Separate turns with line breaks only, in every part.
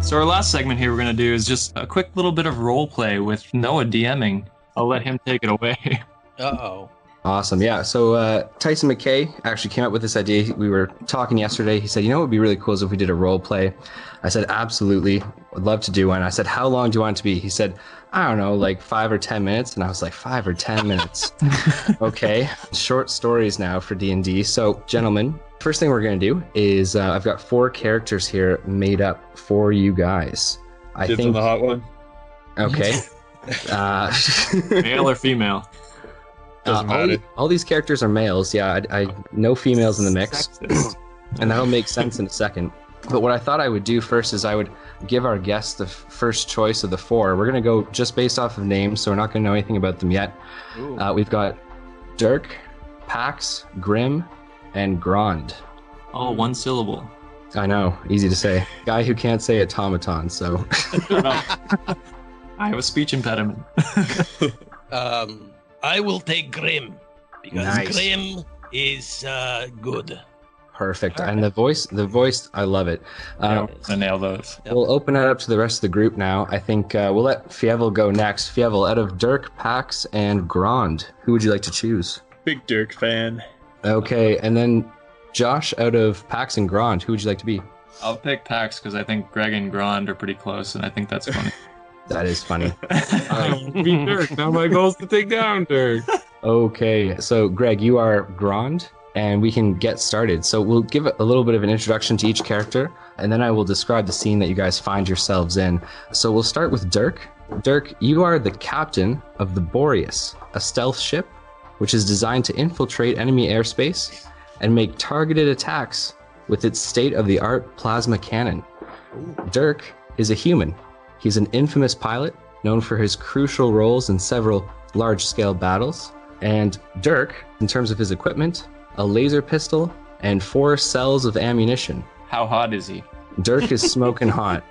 So our last segment here we're going to do is just a quick little bit of role play with Noah DMing. I'll let him take it away.
Uh-oh.
Awesome. Yeah. So Tyson McKay actually came up with this idea. We were talking yesterday. He said, you know what would be really cool is if we did a role play. I said, absolutely. I'd love to do one. I said, how long do you want it to be? He said, I don't know, like 5 or 10 minutes. And I was like, 5 or 10 minutes. Okay. Short stories now for D&D. So gentlemen, first thing we're going to do is I've got 4 characters here made up for you guys. I
Dibs
think
on the hot one.
Okay.
Male or female?
Doesn't matter.
All these characters are males. Yeah, I no females in the mix.
Sexist.
And that'll make sense in a second. But what I thought I would do first is I would give our guests the first choice of the 4. We're going to go just based off of names, so we're not going to know anything about them yet. We've got Dirk, Pax, Grim, and Grond.
Oh, one syllable.
I know, easy to say. Guy who can't say automaton, so...
I have a speech impediment.
I will take Grim, because
Nice.
Grim is good.
Perfect. And the voice, I love it.
I nail those.
We'll open it up to the rest of the group now. I think we'll let Fievel go next. Fievel, out of Dirk, Pax, and Grond, who would you like to choose?
Big Dirk fan.
Okay, and then Josh, out of Pax and Grond, who would you like to be?
I'll pick Pax because I think Greg and Grond are pretty close, and I think that's funny.
That is funny.
I want to be Dirk. Now my goal is to take down Dirk.
Okay, so Greg, you are Grond, and we can get started. So we'll give a little bit of an introduction to each character, and then I will describe the scene that you guys find yourselves in. So we'll start with Dirk. Dirk, you are the captain of the Boreas, a stealth ship which is designed to infiltrate enemy airspace and make targeted attacks with its state-of-the-art plasma cannon. Dirk is a human. He's an infamous pilot, known for his crucial roles in several large-scale battles. And Dirk, in terms of his equipment, a laser pistol and 4 cells of ammunition.
How hot is he?
Dirk is smoking hot.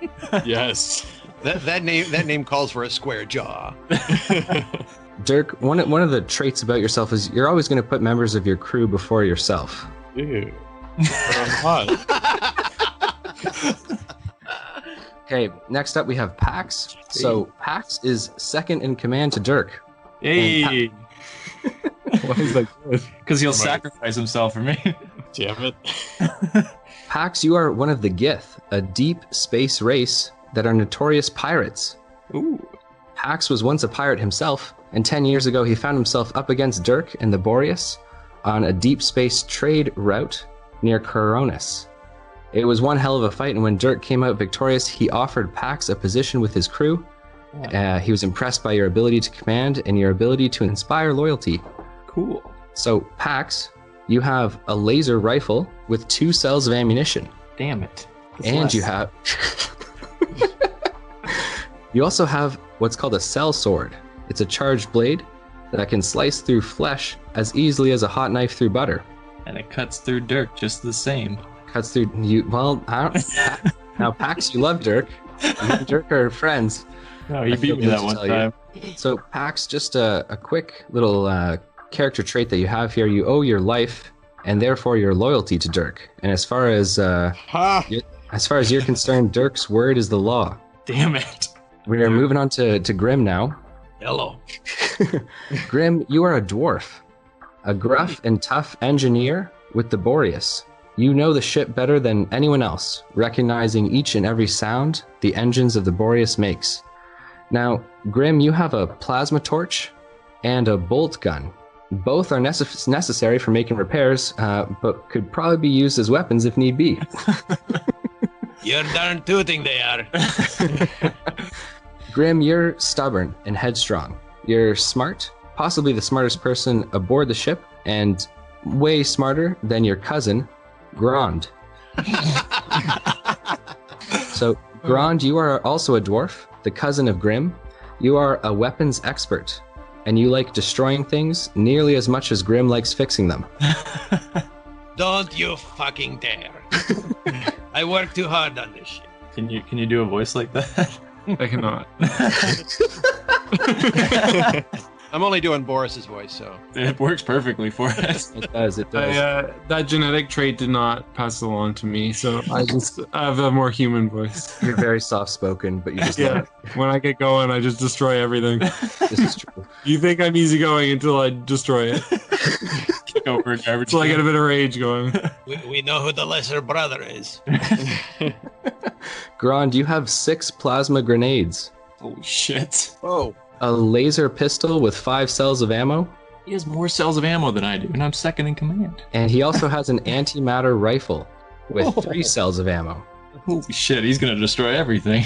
Yes.
That name calls for a square jaw.
Dirk, one of the traits about yourself is you're always going to put members of your crew before yourself.
Ew. I'm hot.
Okay, next up we have Pax. So Pax is second in command to Dirk.
Hey!
Why is that good?
Because he'll sacrifice himself for me.
Damn it.
Pax, you are one of the Gith, a deep space race that are notorious pirates.
Ooh.
Pax was once a pirate himself, and 10 years ago he found himself up against Dirk and the Boreas on a deep space trade route near Coronis. It was one hell of a fight, and when Dirk came out victorious, he offered Pax a position with his crew. He was impressed by your ability to command and your ability to inspire loyalty.
Cool.
So, Pax, you have a laser rifle with 2 cells of ammunition.
Damn it.
And you have... You also have what's called a cell sword. It's a charged blade that can slice through flesh as easily as a hot knife through butter.
And it cuts through Dirk just the same.
Cuts through you. Well, I don't. Now, Pax, you love Dirk. You and Dirk are friends.
No, he
I
beat
feel
me that
good
one
to tell
time.
So, Pax, just a quick little character trait that you have here. You owe your life and therefore your loyalty to Dirk. And as far as you're concerned, Dirk's word is the law.
Damn it.
We are moving on to Grim now.
Hello.
Grim, you are a dwarf, a gruff and tough engineer with the Boreas. You know the ship better than anyone else, recognizing each and every sound the engines of the Boreas makes. Now, Grim, you have a plasma torch and a bolt gun. Both are necessary for making repairs, but could probably be used as weapons if need be.
You're darn tooting they are.
Grim, you're stubborn and headstrong. You're smart, possibly the smartest person aboard the ship, and way smarter than your cousin, Grond. So, Grond, you are also a dwarf, the cousin of Grim. You are a weapons expert, and you like destroying things nearly as much as Grim likes fixing them.
Don't you fucking dare. I work too hard on this shit.
Can you do a voice like that?
I cannot.
I'm only doing Boris's voice, so.
It works perfectly for us.
It does. It does.
That genetic trait did not pass along to me, so I have a more human voice.
You're very soft-spoken, but you just
Yeah, when I get going, I just destroy everything.
This is true.
You think I'm easygoing until I destroy it.
Kick over a garbage
Until I get a
can.
bit of rage going.
We know who the lesser brother is.
Grand, you have 6 plasma grenades,
Holy shit.
Whoa.
a laser pistol with 5 cells of ammo,
He has more cells of ammo than I do, and I'm second in command.
and he also has an antimatter rifle with 3 cells of ammo.
Holy shit, he's gonna destroy everything.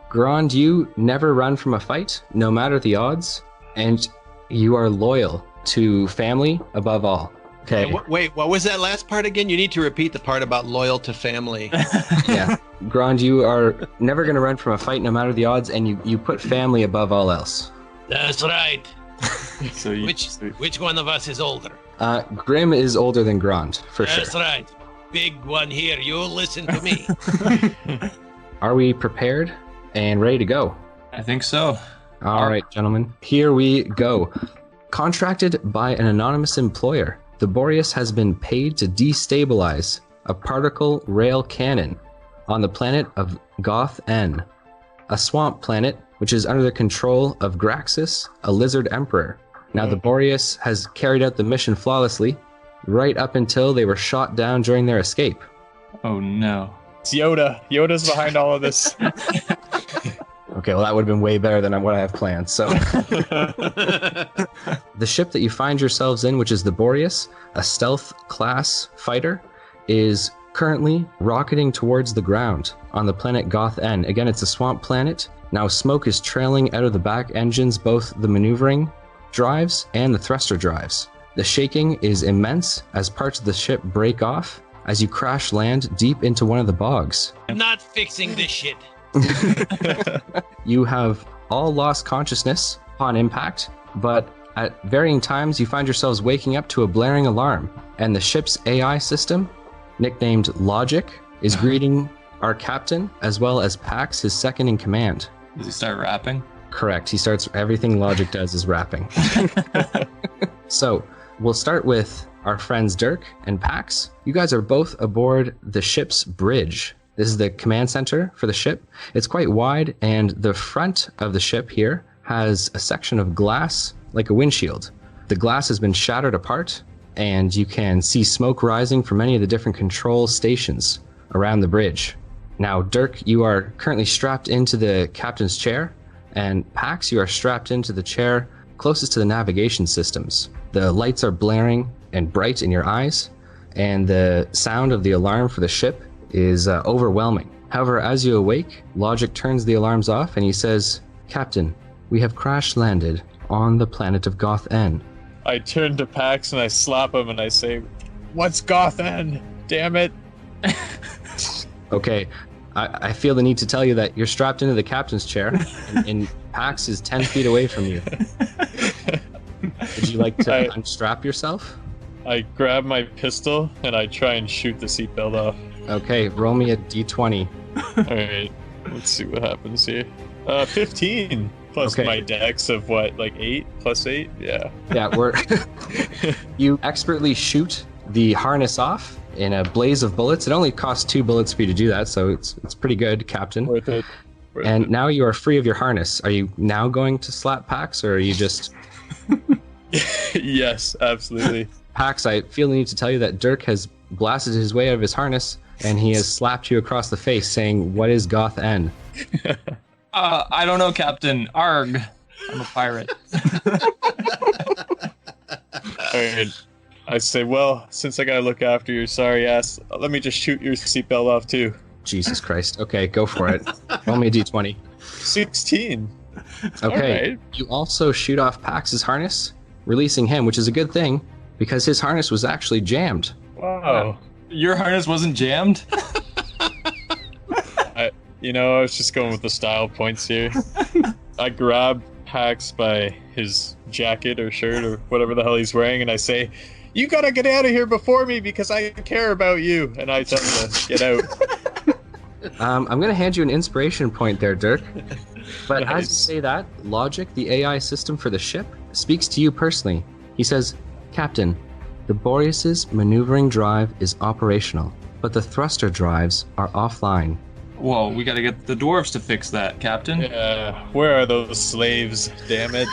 Grand, you never run from a fight, no matter the odds, and you are loyal to family above all. Okay.
Wait, what was that last part again? You need to repeat the part about loyal to family.
Yeah. Grand, you are never going to run from a fight, no matter the odds, and you put family above all else.
That's right.
So you,
Which one of us is older?
Grim is older than Grand, for
That's
sure.
right. Big one here. You listen to me.
Are we prepared and ready to go?
I think so.
All right, gentlemen. Here we go. Contracted by an anonymous employer, the Boreas has been paid to destabilize a particle rail cannon on the planet of Goth N, a swamp planet which is under the control of Graxus, a lizard emperor. Now, the Boreas has carried out the mission flawlessly, right up until they were shot down during their escape.
Oh no.
It's Yoda. Yoda's behind all of this.
Okay, well, that would have been way better than what I have planned. So, the ship that you find yourselves in, which is the Boreas, a stealth class fighter, is currently rocketing towards the ground on the planet Goth N. Again, it's a swamp planet. Now, smoke is trailing out of the back engines, both the maneuvering drives and the thruster drives. The shaking is immense as parts of the ship break off as you crash land deep into one of the bogs.
Not fixing this shit.
You have all lost consciousness upon impact, but at varying times you find yourselves waking up to a blaring alarm, and the ship's AI system, nicknamed Logic, is greeting our captain as well as Pax, his second in command.
Does he start rapping?
Correct. He starts, everything Logic does is rapping. So we'll start with our friends Dirk and Pax. You guys are both aboard the ship's bridge. This is the command center for the ship. It's quite wide, and the front of the ship here has a section of glass like a windshield. The glass has been shattered apart, and you can see smoke rising from many of the different control stations around the bridge. Now, Dirk, you are currently strapped into the captain's chair, and Pax, you are strapped into the chair closest to the navigation systems. The lights are blaring and bright in your eyes, and the sound of the alarm for the ship is overwhelming. However, as you awake, Logic turns the alarms off and he says, "Captain, we have crash landed on the planet of Goth N."
I turn to Pax and I slap him and I say, "What's Gothan? Damn it."
Okay, I feel the need to tell you that you're strapped into the captain's chair, and Pax is 10 feet away from you. Would you like to unstrap yourself?
I grab my pistol and I try and shoot the seatbelt off.
Okay, roll me a d20.
Alright, let's see what happens here. 15 plus
Okay.
my dex of what, like 8 plus 8? Yeah.
Yeah, you expertly shoot the harness off in a blaze of bullets. It only costs 2 bullets for you to do that, so it's pretty good, Captain.
Worth it. Worth
And
it.
now you are free of your harness. Are you now going to slap Pax, or are you just...
Yes, absolutely.
Pax, I feel the need to tell you that Dirk has blasted his way out of his harness, and he has slapped you across the face, saying, "What is Goth N?"
I don't know, Captain. Arg. I'm a pirate.
Alright. I say, well, since I gotta look after your sorry ass, let me just shoot your seatbelt off too.
Jesus Christ. Okay, go for it. Roll me a d20.
16.
Okay.
Alright.
You also shoot off Pax's harness, releasing him, which is a good thing, because his harness was actually jammed.
Wow.
Your harness wasn't jammed?
I was just going with the style points here. I grab Pax by his jacket or shirt or whatever the hell he's wearing, and I say, "You gotta get out of here before me because I care about you." And I tell him to get out.
I'm going to hand you an inspiration point there, Dirk. But as you
Nice.
say that, Logic, the AI system for the ship, speaks to you personally. He says, Captain, the Boreas's maneuvering drive is operational, but the thruster drives are offline.
Whoa, we gotta get the dwarves to fix that, Captain.
Yeah, where are those slaves, damn it?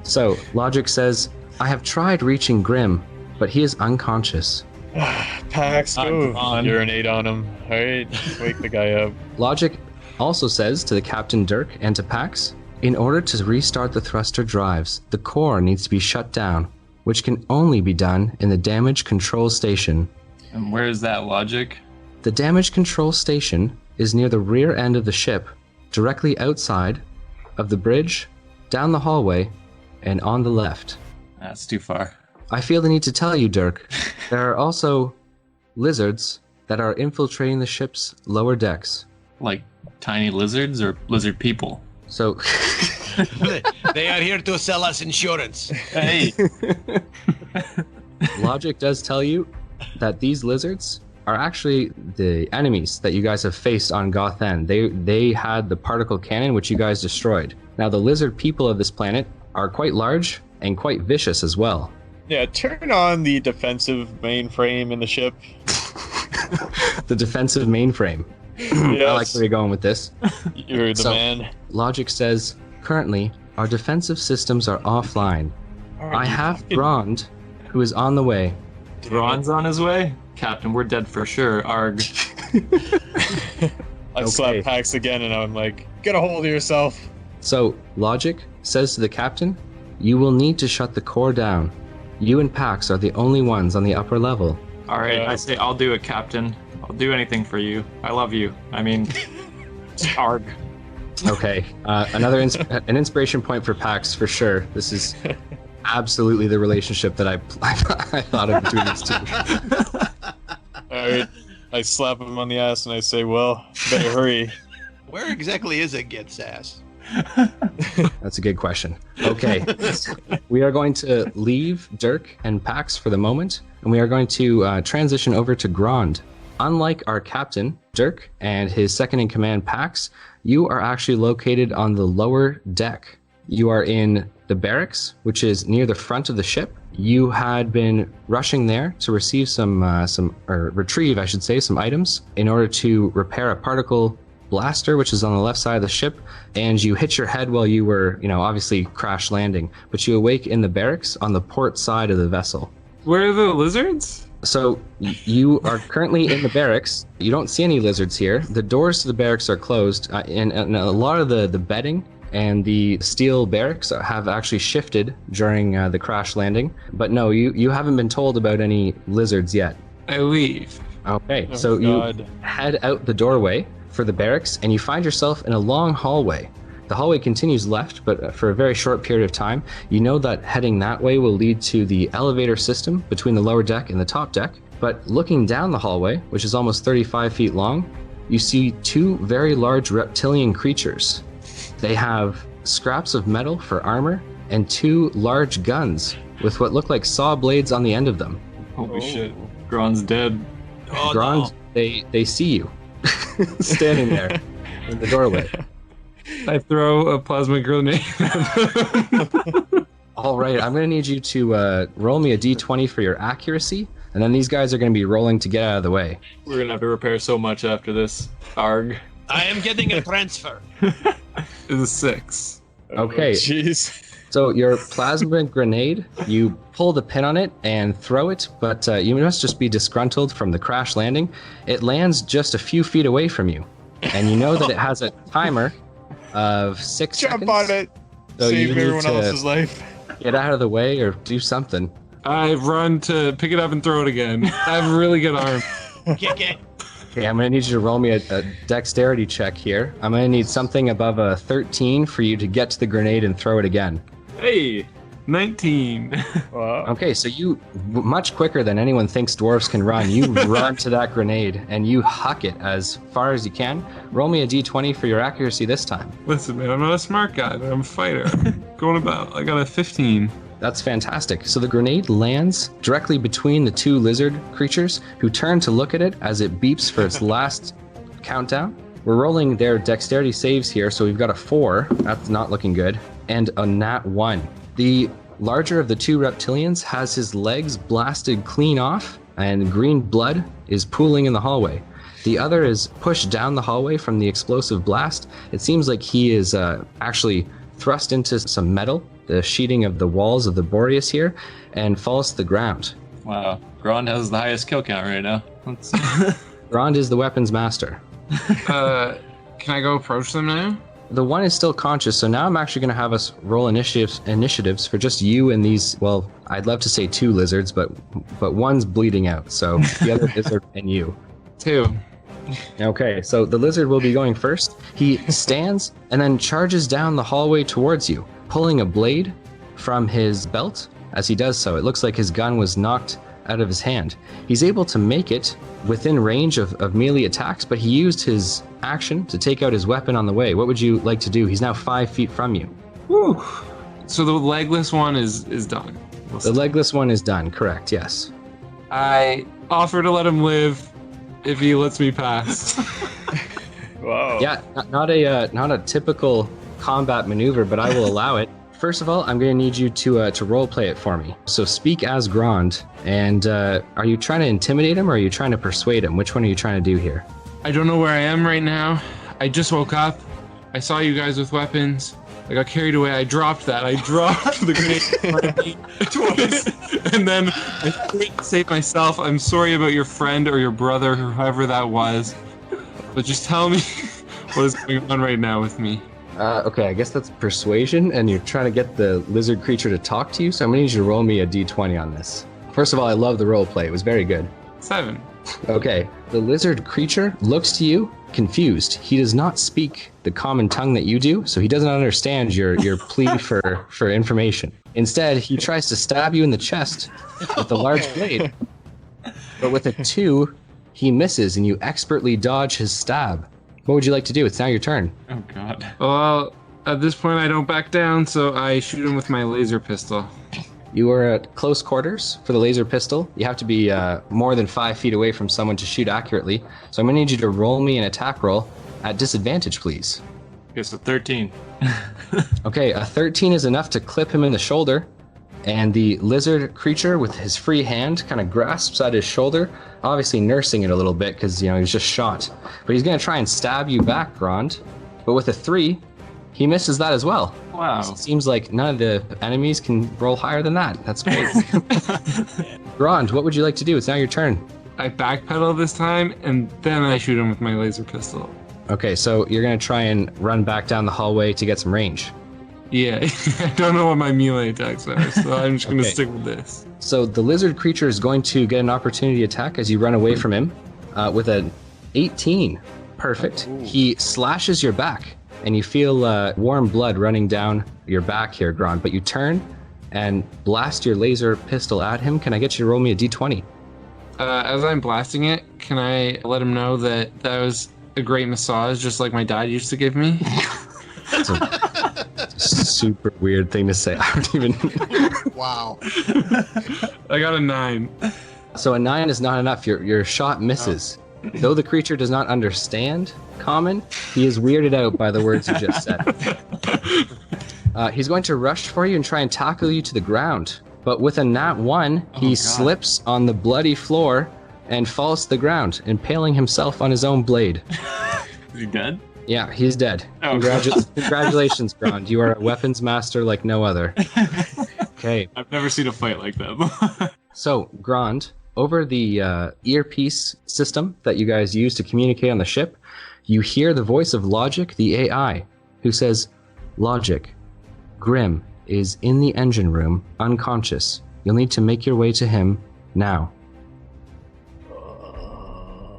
So, Logic says, I have tried reaching Grim, but he is unconscious.
Pax, go urinate on him. Alright, wake the guy up.
Logic also says to the Captain Dirk and to Pax, in order to restart the thruster drives, the core needs to be shut down, which can only be done in the damage control station.
And where is that, Logic?
The damage control station is near the rear end of the ship, directly outside of the bridge, down the hallway, and on the left.
That's too far.
I feel the need to tell you, Dirk, there are also lizards that are infiltrating the ship's lower decks.
Like tiny lizards or lizard people?
So,
They are here to sell us insurance.
Hey!
Logic does tell you that these lizards are actually the enemies that you guys have faced on Gothen. They had the particle cannon, which you guys destroyed. Now, the lizard people of this planet are quite large and quite vicious as well.
Yeah, turn on the defensive mainframe in the ship.
The defensive mainframe.
Yes.
I like where you're going with this.
You're the man.
Logic says, currently, our defensive systems are offline. I have Grond, who is on the way.
Ron's on his way? Captain, we're dead for sure. Arg.
I slap Pax again and I'm like, get a hold of yourself.
So, Logic says to the captain, you will need to shut the core down. You and Pax are the only ones on the upper level.
Alright, I say I'll do it, Captain. I'll do anything for you. I love you. I mean, arg.
Okay, another an inspiration point for Pax for sure. This is absolutely the relationship that I thought of between these two.
Alright, I slap him on the ass and I say, well, better hurry.
Where exactly is it gets ass?
That's a good question. Okay, we are going to leave Dirk and Pax for the moment, and we are going to transition over to Grond. Unlike our captain, Dirk, and his second-in-command, Pax, you are actually located on the lower deck. You are in the barracks, which is near the front of the ship. You had been rushing there to receive retrieve, I should say, some items in order to repair a particle blaster, which is on the left side of the ship, and you hit your head while you were, obviously crash landing, but you awake in the barracks on the port side of the vessel.
Where are the lizards?
So you are currently in the barracks. You don't see any lizards here. The doors to the barracks are closed, and a lot of the bedding and the steel barracks have actually shifted during the crash landing. But no, you haven't been told about any lizards yet.
I leave.
Okay,
Oh,
so
God.
you head out the doorway for the barracks, and you find yourself in a long hallway. The hallway continues left, but for a very short period of time. You know that heading that way will lead to the elevator system between the lower deck and the top deck. But looking down the hallway, which is almost 35 feet long, you see two very large reptilian creatures. They have scraps of metal for armor and two large guns with what look like saw blades on the end of them.
Holy shit. Gron's dead.
Oh,
Grond, they see you standing there in the doorway.
I throw a plasma grenade.
All right, I'm going to need you to roll me a d20 for your accuracy, and then these guys are going to be rolling to get out of the way.
We're gonna have to repair so much after this. Arg.
I am getting a transfer.
It's a 6.
Okay.
Jeez.
So your plasma grenade, you pull the pin on it and throw it, but you must just be disgruntled from the crash landing. It lands just a few feet away from you, and you know that it has a timer of 6 seconds.
Jump on it.
So you
Save
need
everyone
to
else's life.
Get out of the way or do something.
I run to pick it up and throw it again. I have a really good arm.
Kick it.
Okay, I'm going to need you to roll me a dexterity check here. I'm going to need something above a 13 for you to get to the grenade and throw it again.
Hey!
19.
Wow.
Okay, so you, much quicker than anyone thinks dwarves can run, you run to that grenade and you huck it as far as you can. Roll me a d20 for your accuracy this time.
Listen, man, I'm not a smart guy, but I'm a fighter. Going about. I got a 15.
That's fantastic. So the grenade lands directly between the two lizard creatures who turn to look at it as it beeps for its last countdown. We're rolling their dexterity saves here, so we've got a 4. That's not looking good. And a nat 1. The larger of the two reptilians has his legs blasted clean off, and green blood is pooling in the hallway. The other is pushed down the hallway from the explosive blast. It seems like he is actually thrust into some metal, the sheeting of the walls of the Boreas here, and falls to the ground.
Wow. Grond has the highest kill count right now.
Grond is the weapons master.
Can I go approach them now?
The one is still conscious, so now I'm actually going to have us roll initiatives for just you and these, well, I'd love to say 2 lizards, but one's bleeding out, so the other lizard and you.
2.
Okay, so the lizard will be going first. He stands and then charges down the hallway towards you, pulling a blade from his belt. As he does so, it looks like his gun was knocked out of his hand. He's able to make it within range of melee attacks, but he used his action to take out his weapon on the way. What would you like to do? He's now 5 feet from you.
Whew. So the legless one is done.
The legless one is done, correct, yes.
I offer to let him live if he lets me pass.
Wow.
Yeah, not a typical combat maneuver, but I will allow it. First of all, I'm going to need you to role play it for me. So speak as Grond, and are you trying to intimidate him or are you trying to persuade him? Which one are you trying to do here?
I don't know where I am right now. I just woke up. I saw you guys with weapons. I got carried away. I dropped that. I dropped the grenade twice. And then I tried to save myself. I'm sorry about your friend or your brother, whoever that was. But just tell me what is going on right now with me.
Okay, I guess that's persuasion, and you're trying to get the lizard creature to talk to you, so I'm going to need you to roll me a d20 on this. First of all, I love the role play. It was very good.
7.
Okay, the lizard creature looks to you, confused. He does not speak the common tongue that you do, so he doesn't understand your plea for information. Instead, he tries to stab you in the chest with a large blade, but with a 2, he misses, and you expertly dodge his stab. What would you like to do? It's now your turn.
Oh, God.
Well, at this point, I don't back down, so I shoot him with my laser pistol.
You are at close quarters for the laser pistol. You have to be more than 5 feet away from someone to shoot accurately. So I'm going to need you to roll me an attack roll at disadvantage, please.
Okay, so 13.
Okay, a 13 is enough to clip him in the shoulder. And the lizard creature with his free hand kind of grasps at his shoulder, obviously nursing it a little bit because, he was just shot. But he's going to try and stab you back, Grond. But with a 3, he misses that as well.
Wow.
So it seems like none of the enemies can roll higher than that. That's great. Grond, what would you like to do? It's now your turn.
I backpedal this time, and then I shoot him with my laser pistol.
Okay, so you're going to try and run back down the hallway to get some range.
Yeah, I don't know what my melee attacks are, so I'm just going to
Okay.
stick with this.
So the lizard creature is going to get an opportunity attack as you run away from him with an 18. Perfect. He slashes your back, and you feel warm blood running down your back here, Grond. But you turn and blast your laser pistol at him. Can I get you to roll me a d20?
As I'm blasting it, can I let him know that was a great massage, just like my dad used to give me?
It's a super weird thing to say. I don't even...
Wow.
I got a 9.
So a 9 is not enough. Your shot misses. Though the creature does not understand common, he is weirded out by the words you just said. He's going to rush for you and try and tackle you to the ground. But with a nat 1, he slips on the bloody floor and falls to the ground, impaling himself on his own blade.
Is he dead?
Yeah, he's dead.
Oh,
Congratulations, Grond. You are a weapons master like no other. Okay.
I've never seen a fight like that.
So, Grond, over the earpiece system that you guys use to communicate on the ship, you hear the voice of Logic, the AI, who says, Logic, Grim is in the engine room, unconscious. You'll need to make your way to him now.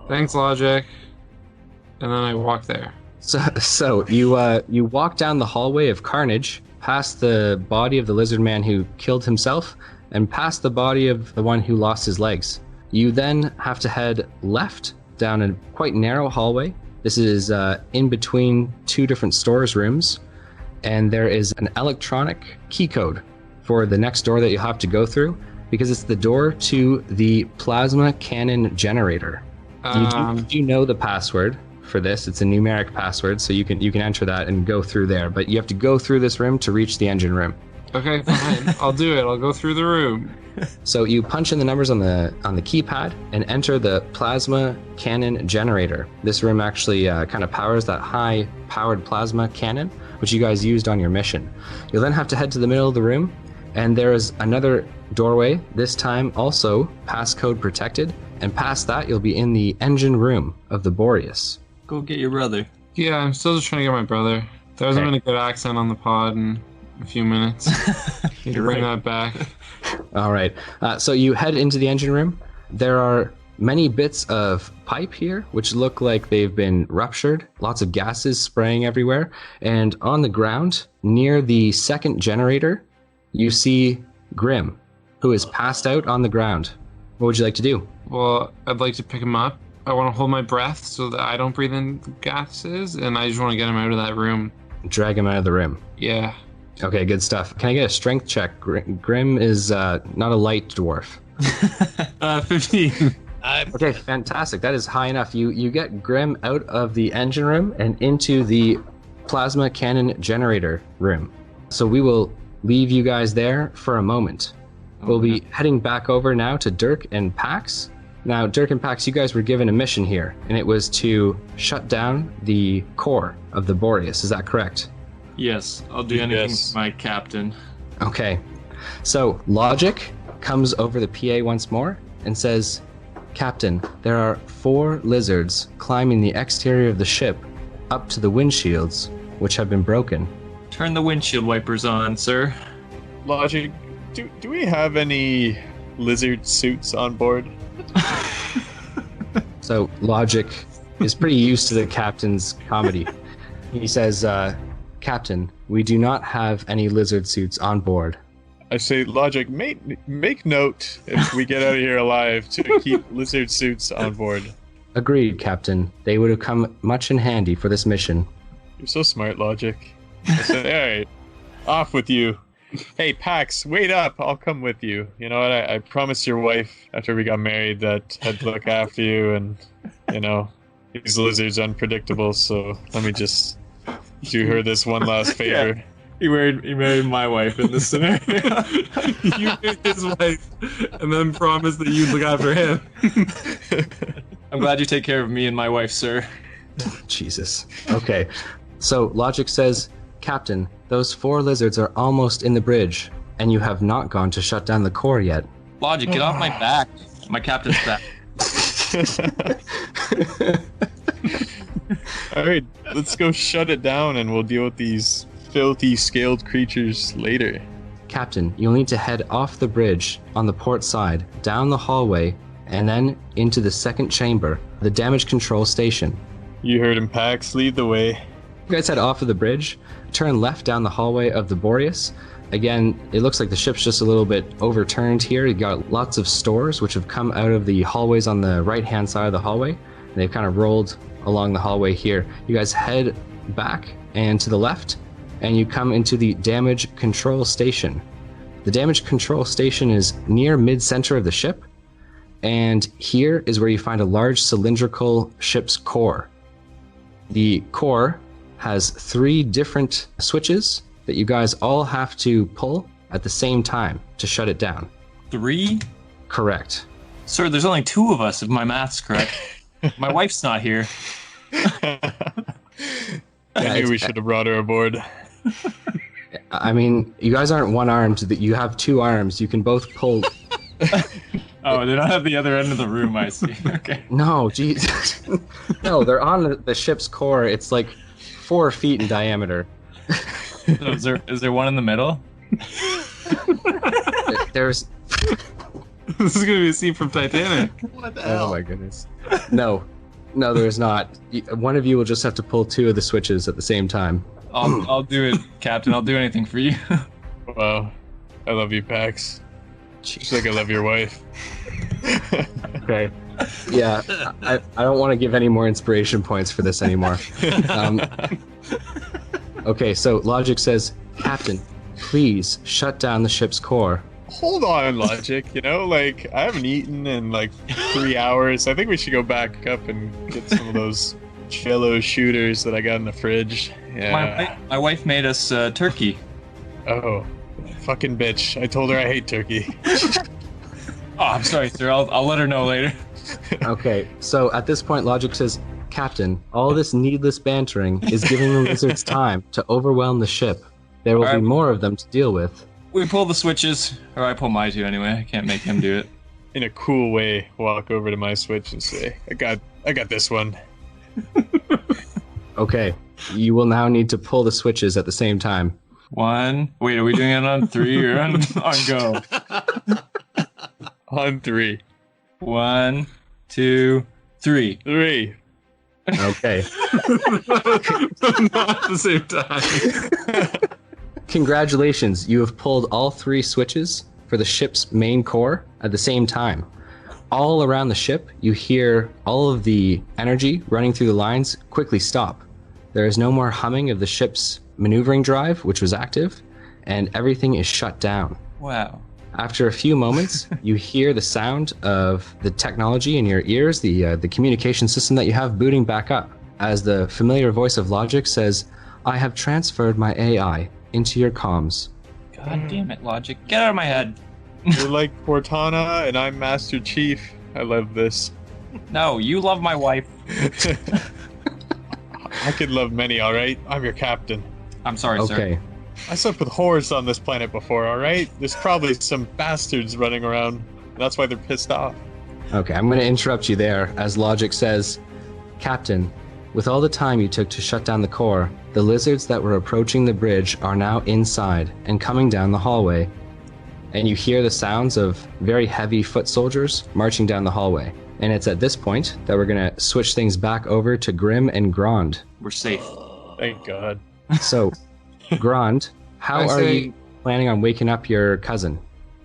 Thanks, Logic. And then I walk there.
So you walk down the hallway of carnage, past the body of the lizard man who killed himself, and past the body of the one who lost his legs. You then have to head left down a quite narrow hallway. This is in between 2 different stores rooms, and there is an electronic key code for the next door that you'll have to go through, because it's the door to the plasma cannon generator. You do know the password for this. It's a numeric password, so you can enter that and go through there. But you have to go through this room to reach the engine room.
Okay, fine. I'll do it. I'll go through the room.
So you punch in the numbers on the keypad and enter the plasma cannon generator. This room actually kind of powers that high-powered plasma cannon, which you guys used on your mission. You'll then have to head to the middle of the room, and there is another doorway, this time also passcode protected, and past that you'll be in the engine room of the Boreas.
Go get your brother.
Yeah, I'm still just trying to get my brother. There hasn't been a good accent on the pod in a few minutes. Need to bring that back.
All right. So you head into the engine room. There are many bits of pipe here, which look like they've been ruptured. Lots of gases spraying everywhere. And on the ground, near the second generator, you see Grim, who is passed out on the ground. What would you like to do?
Well, I'd like to pick him up. I want to hold my breath so that I don't breathe in the gases, and I just want to get him out of that room.
Drag him out of the room.
Yeah.
Okay, good stuff. Can I get a strength check? Grim is not a light dwarf.
15.
Okay, fantastic. That is high enough. You get Grim out of the engine room and into the plasma cannon generator room. So we will leave you guys there for a moment. We'll be heading back over now to Dirk and Pax. Now, Dirk and Pax, you guys were given a mission here, and it was to shut down the core of the Boreas. Is that correct?
Yes, I'll do anything for my captain.
Okay. So, Logic comes over the PA once more and says, Captain, there are 4 lizards climbing the exterior of the ship up to the windshields, which have been broken.
Turn the windshield wipers on, sir.
Logic, do we have any lizard suits on board?
So Logic is pretty used to the captain's comedy. He says, Captain, we do not have any lizard suits on board.
I say, Logic, make note if we get out of here alive to keep lizard suits on board.
Agreed, Captain. They would have come much in handy for this mission.
You're so smart, Logic. I said, all right, off with you. Hey, Pax, wait up. I'll come with you. You know what? I promised your wife after we got married that I'd look after you, and, you know, these lizards are unpredictable, so let me just do her this one last favor.
Yeah. You married my wife in this scenario.
You married his wife and then promised that you'd look after him.
I'm glad you take care of me and my wife, sir.
Jesus. Okay. So Logic says, Captain, those 4 lizards are almost in the bridge, and you have not gone to shut down the core yet.
Logic, get off my back. My captain's back.
Alright, let's go shut it down and we'll deal with these filthy scaled creatures later.
Captain, you'll need to head off the bridge on the port side, down the hallway, and then into the second chamber, the damage control station.
You heard him, Pax. Lead the way.
You guys head off of the bridge, turn left down the hallway of the Boreas. Again, it looks like the ship's just a little bit overturned here. You got lots of stores which have come out of the hallways on the right-hand side of the hallway. And they've kind of rolled along the hallway here. You guys head back and to the left, and you come into the damage control station. The damage control station is near mid-center of the ship, and here is where you find a large cylindrical ship's core. The core has 3 different switches that you guys all have to pull at the same time to shut it down.
3?
Correct.
Sir, there's only 2 of us, if my math's correct. My wife's not here.
I knew we should have brought her aboard.
I mean, you guys aren't one-armed. You have 2 arms. You can both pull.
Oh, they don't have the other end of the room, I see. Okay.
No, geez. No, they're on the ship's core. It's like 4 feet in diameter.
So is there one in the middle?
There's.
This is going to be a scene from Titanic.
What the hell?
Oh my goodness. No, there is not. One of you will just have to pull 2 of the switches at the same time.
I'll do it, Captain. I'll do anything for you.
Wow. I love you, Pax. Just like I love your wife.
Okay. Yeah, I don't want to give any more inspiration points for this anymore. Okay, so Logic says, Captain, please shut down the ship's core.
Hold on, Logic. You know, like, I haven't eaten in like 3 hours. I think we should go back up and get some of those Jello shooters that I got in the fridge. Yeah.
My wife made us turkey.
Oh. Fucking bitch. I told her I hate turkey.
Oh, I'm sorry, sir. I'll let her know later.
Okay, so at this point, Logic says, Captain, all this needless bantering is giving the lizards time to overwhelm the ship. There will be more of them to deal with.
We pull the switches, or I pull my two anyway. I can't make him do it.
In a cool way, walk over to my switch and say, I got this one.
Okay, you will now need to pull the switches at the same time.
One. Wait, are we doing it on 3 or on go?
On 3.
1, 2, 3.
3.
Okay.
Not at the same time.
Congratulations, you have pulled all 3 switches for the ship's main core at the same time. All around the ship, you hear all of the energy running through the lines quickly stop. There is no more humming of the ship's maneuvering drive, which was active, and everything is shut down.
Wow.
After a few moments, you hear the sound of the technology in your ears, the communication system that you have booting back up, as the familiar voice of Logic says, I have transferred my AI into your comms.
God damn it, Logic. Get out of my head.
You're like Cortana, and I'm Master Chief. I love this.
No, you love my wife.
I could love many, alright? I'm your captain.
I'm sorry, sir.
Okay,
I slept with whores on this planet before, alright? There's probably some bastards running around. That's why they're pissed off.
okay, I'm going to interrupt you there as Logic says, Captain, with all the time you took to shut down the core, the lizards that were approaching the bridge are now inside and coming down the hallway. And you hear the sounds of very heavy foot soldiers marching down the hallway. And it's at this point that we're going to switch things back over to Grim and Grond.
We're safe.
Thank God.
So, Grond, how are you planning on waking up your cousin?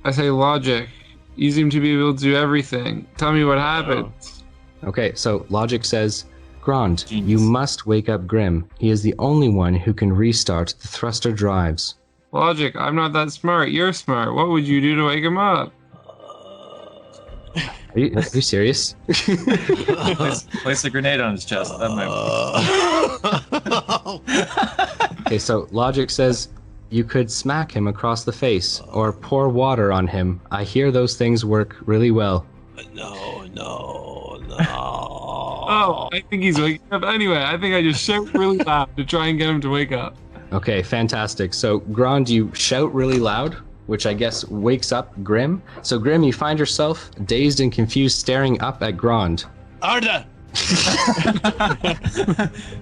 I say, Logic, you seem to be able to do everything. Tell me what happened.
Okay, so Logic says, Grond,
Genius.
you must wake up Grim. He is the only one who can restart the thruster drives.
Logic, I'm not that smart. You're smart. What would you do to wake him up?
Are you serious?
Place a grenade on his chest. That might.
Okay, so Logic says you could smack him across the face or pour water on him. I hear those things work really well.
No.
Oh, I think he's waking up. Anyway, I think I just shout really loud to try and get him to wake up.
Okay, fantastic. So, Grond, you shout really loud, which I guess wakes up Grim. So, Grim, you find yourself dazed and confused staring up at Grond.
Arda!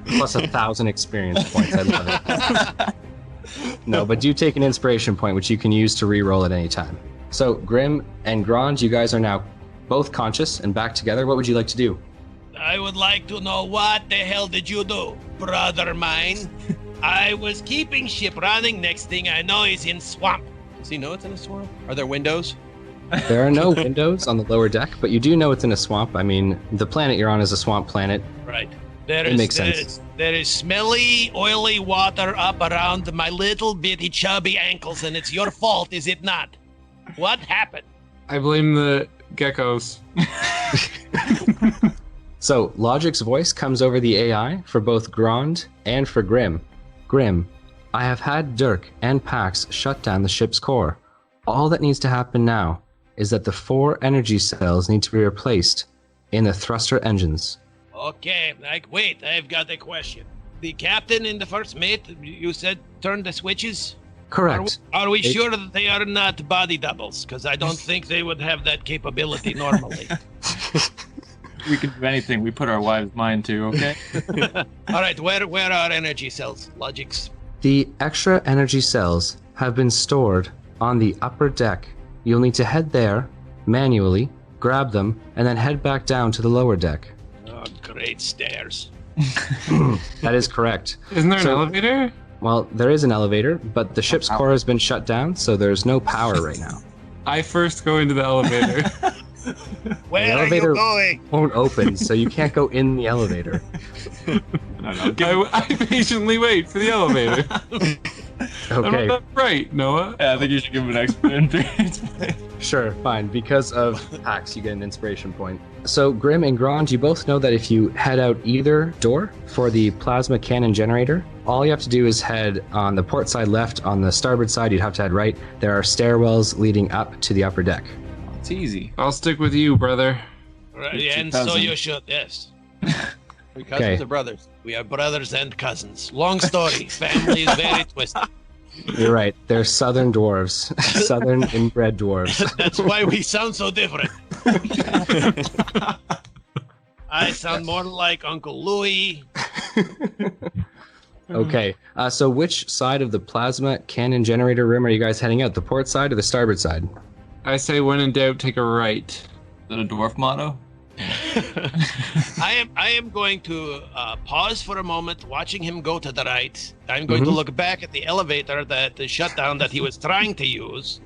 Plus 1,000 experience points. I love it. No, but do take an inspiration point, which you can use to re-roll at any time. So, Grim and Grond, you guys are now both conscious and back together. What would you like to do?
I would like to know what the hell did you do, brother mine? I was keeping ship running. Next thing I know, he's in swamp. Does he know it's in a swamp? Are there windows?
There are no windows on the lower deck, but you do know it's in a swamp. I mean, the planet you're on is a swamp planet.
Right.
It makes sense.
There is smelly, oily water up around my little bitty chubby ankles, and it's your fault, is it not? What happened?
I blame the geckos.
So, Logic's voice comes over the AI for both Grond and for Grim. Grim, I have had Dirk and Pax shut down the ship's core. All that needs to happen now is that the 4 energy cells need to be replaced in the thruster engines.
Okay, wait, I've got a question. The captain and the first mate, you said turn the switches?
Correct.
Are we sure that they are not body doubles? Because I don't think they would have that capability normally.
We can do anything. We put our wives' mind to, okay?
All right, where are energy cells? Logics.
The extra energy cells have been stored on the upper deck. You'll need to head there, manually, grab them, and then head back down to the lower deck.
Oh, great stairs.
That is correct.
Isn't there an
So-
elevator?
Well, there is an elevator, but the ship's core has been shut down, so there's no power right now.
I first go into the elevator.
Where
The
are
elevator-
you going?
Won't open, so you can't go in the elevator.
I patiently wait for the elevator.
Okay,
Am I right, Noah?
Yeah, I think you should give him an experience.
sure, fine. Because of Pax, you get an inspiration point. So, Grim and Grond, you both know that if you head out either door for the plasma cannon generator, all you have to do is head on the port side left. On the starboard side, you'd have to head right. There are stairwells leading up to the upper deck.
It's easy.
I'll stick with you, brother.
Right,
It's your
and so
cousin.
you should, yes.
We cousins
Okay.
or brothers?
We are brothers and cousins. Long story. Family is very twisted.
You're right. They're southern dwarves, southern inbred dwarves.
That's why we sound so different. I sound more like Uncle Louie.
Okay. So which side of the plasma cannon generator room are you guys heading out? The port side or the starboard side?
I say when in doubt, take a right.
Is that a dwarf motto?
I am going to pause for a moment, watching him go to the right. I'm going to look back at the elevator that the shutdown that he was trying to use.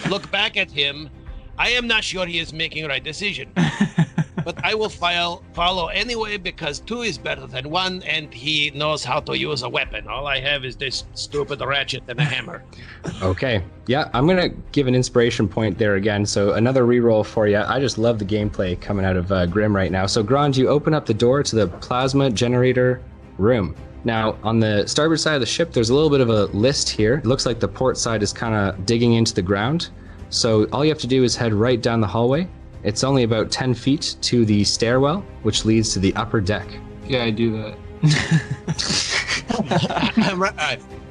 Look back at him. I am not sure he is making the right decision. But I will follow anyway because 2 is better than 1, and he knows how to use a weapon. All I have is this stupid ratchet and a hammer.
Okay. Yeah, I'm going to give an inspiration point there again. So another reroll for you. I just love the gameplay coming out of Grim right now. So Grand, you open up the door to the plasma generator room. Now, on the starboard side of the ship, there's a little bit of a list here. It looks like the port side is kind of digging into the ground. So all you have to do is head right down the hallway. It's only about 10 feet to the stairwell, which leads to the upper deck.
Yeah, I do that.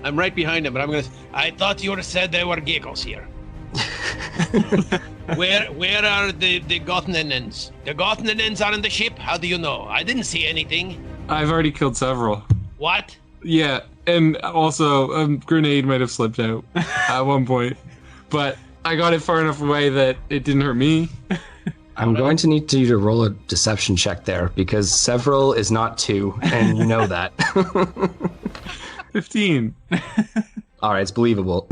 I'm right behind him, but I thought you would have said there were geckos here. Where are the Gothnenens? The Gothnenens are in the ship? How do you know? I didn't see anything.
I've already killed several.
What?
Yeah, and also a grenade might have slipped out at one point, but I got it far enough away that it didn't hurt me.
I'm going to need you to roll a deception check there because several is not 2, and you know that.
15.
All right, it's believable.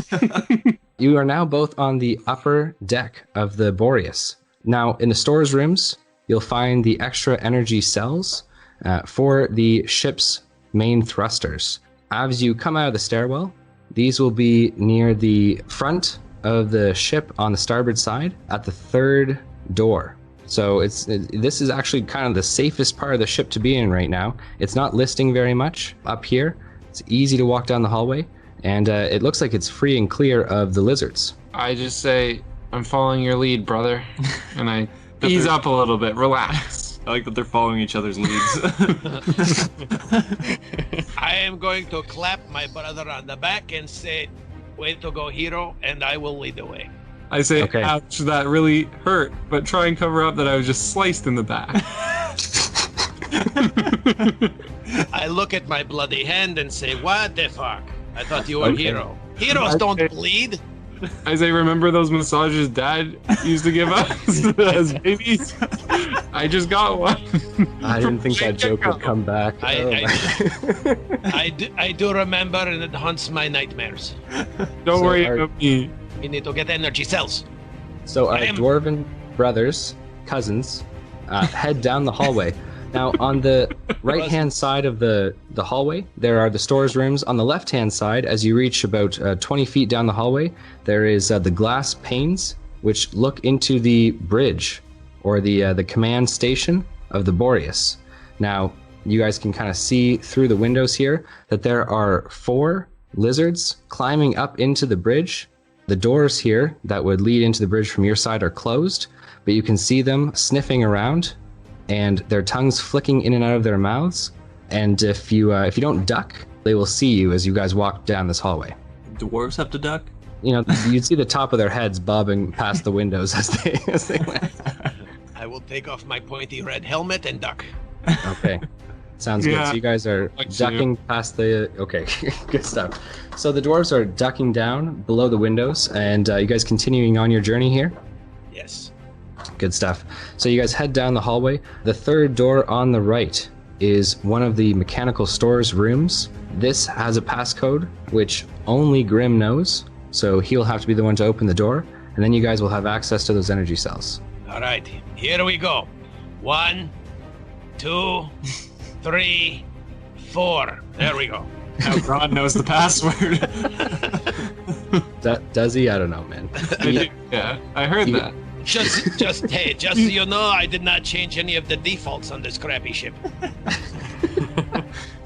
You are now both on the upper deck of the Boreas. Now, in the stores rooms, you'll find the extra energy cells for the ship's main thrusters. As you come out of the stairwell, these will be near the front of the ship on the starboard side at the 3rd door. So this is actually kind of the safest part of the ship to be in right now. It's not listing very much up here. It's easy to walk down the hallway, and it looks like it's free and clear of the lizards.
I just say, I'm following your lead, brother. And I ease up a little bit, relax.
I like that they're following each other's leads.
I am going to clap my brother on the back and say, way to go, hero, and I will lead the way.
I say,
Okay.
ouch, that really hurt, but try and cover up that I was just sliced in the back.
I look at my bloody hand and say, what the fuck? I thought you were
Okay.
hero. Heroes don't bleed.
I say, remember those massages Dad used to give us as babies? I just got one.
I didn't think that joke would come back.
I do remember, and it haunts my nightmares.
Don't
So
worry
are-
about me.
We need to get energy cells.
So our
I am-
dwarven brothers, cousins, head down the hallway. Now, on the right-hand side of the hallway, there are the stores rooms. On the left-hand side, as you reach about 20 feet down the hallway, there is the glass panes, which look into the bridge, or the command station of the Boreas. Now, you guys can kind of see through the windows here that there are 4 lizards climbing up into the bridge. The doors here that would lead into the bridge from your side are closed, but you can see them sniffing around, and their tongues flicking in and out of their mouths. And if you don't duck, they will see you as you guys walk down this hallway.
Dwarves have to duck?
You know, you'd see the top of their heads bobbing past the windows as they went.
I will take off my pointy red helmet and duck.
Okay. Sounds good.
Yeah.
So you guys are
Like
ducking past the... Okay, good stuff. So the dwarves are ducking down below the windows, and you guys continuing on your journey here?
Yes.
Good stuff. So you guys head down the hallway. The 3rd door on the right is one of the mechanical stores rooms. This has a passcode, which only Grim knows, so he'll have to be the one to open the door, and then you guys will have access to those energy cells.
All right, here we go. 1, 2, 3, 4. There we go.
Now God knows the password.
Does he? I don't know, man.
Yeah, I heard that.
Just hey, just so you know, I did not change any of the defaults on this crappy ship.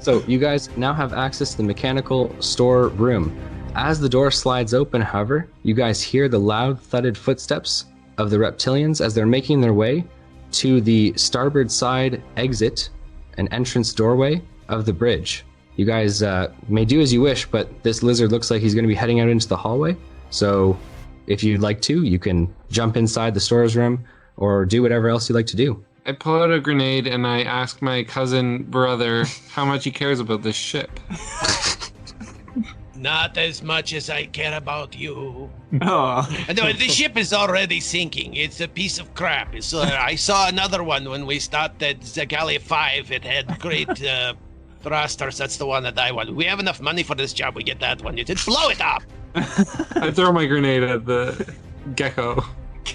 So you guys now have access to the mechanical store room. As the door slides open, however, you guys hear the loud thudded footsteps of the reptilians as they're making their way to the starboard side exit, an entrance doorway of the bridge. You guys may do as you wish, but this lizard looks like he's going to be heading out into the hallway. So if you'd like to, you can jump inside the storage room or do whatever else you'd like to do.
I pull out a grenade and I ask my cousin brother how much he cares about this ship.
Not as much as I care about you.
Oh.
No, the ship is already sinking. It's a piece of crap. I saw another one when we stopped at Zagali 5. It had great thrusters. That's the one that I want. We have enough money for this job. We get that one. You did blow it up.
I throw my grenade at the gecko.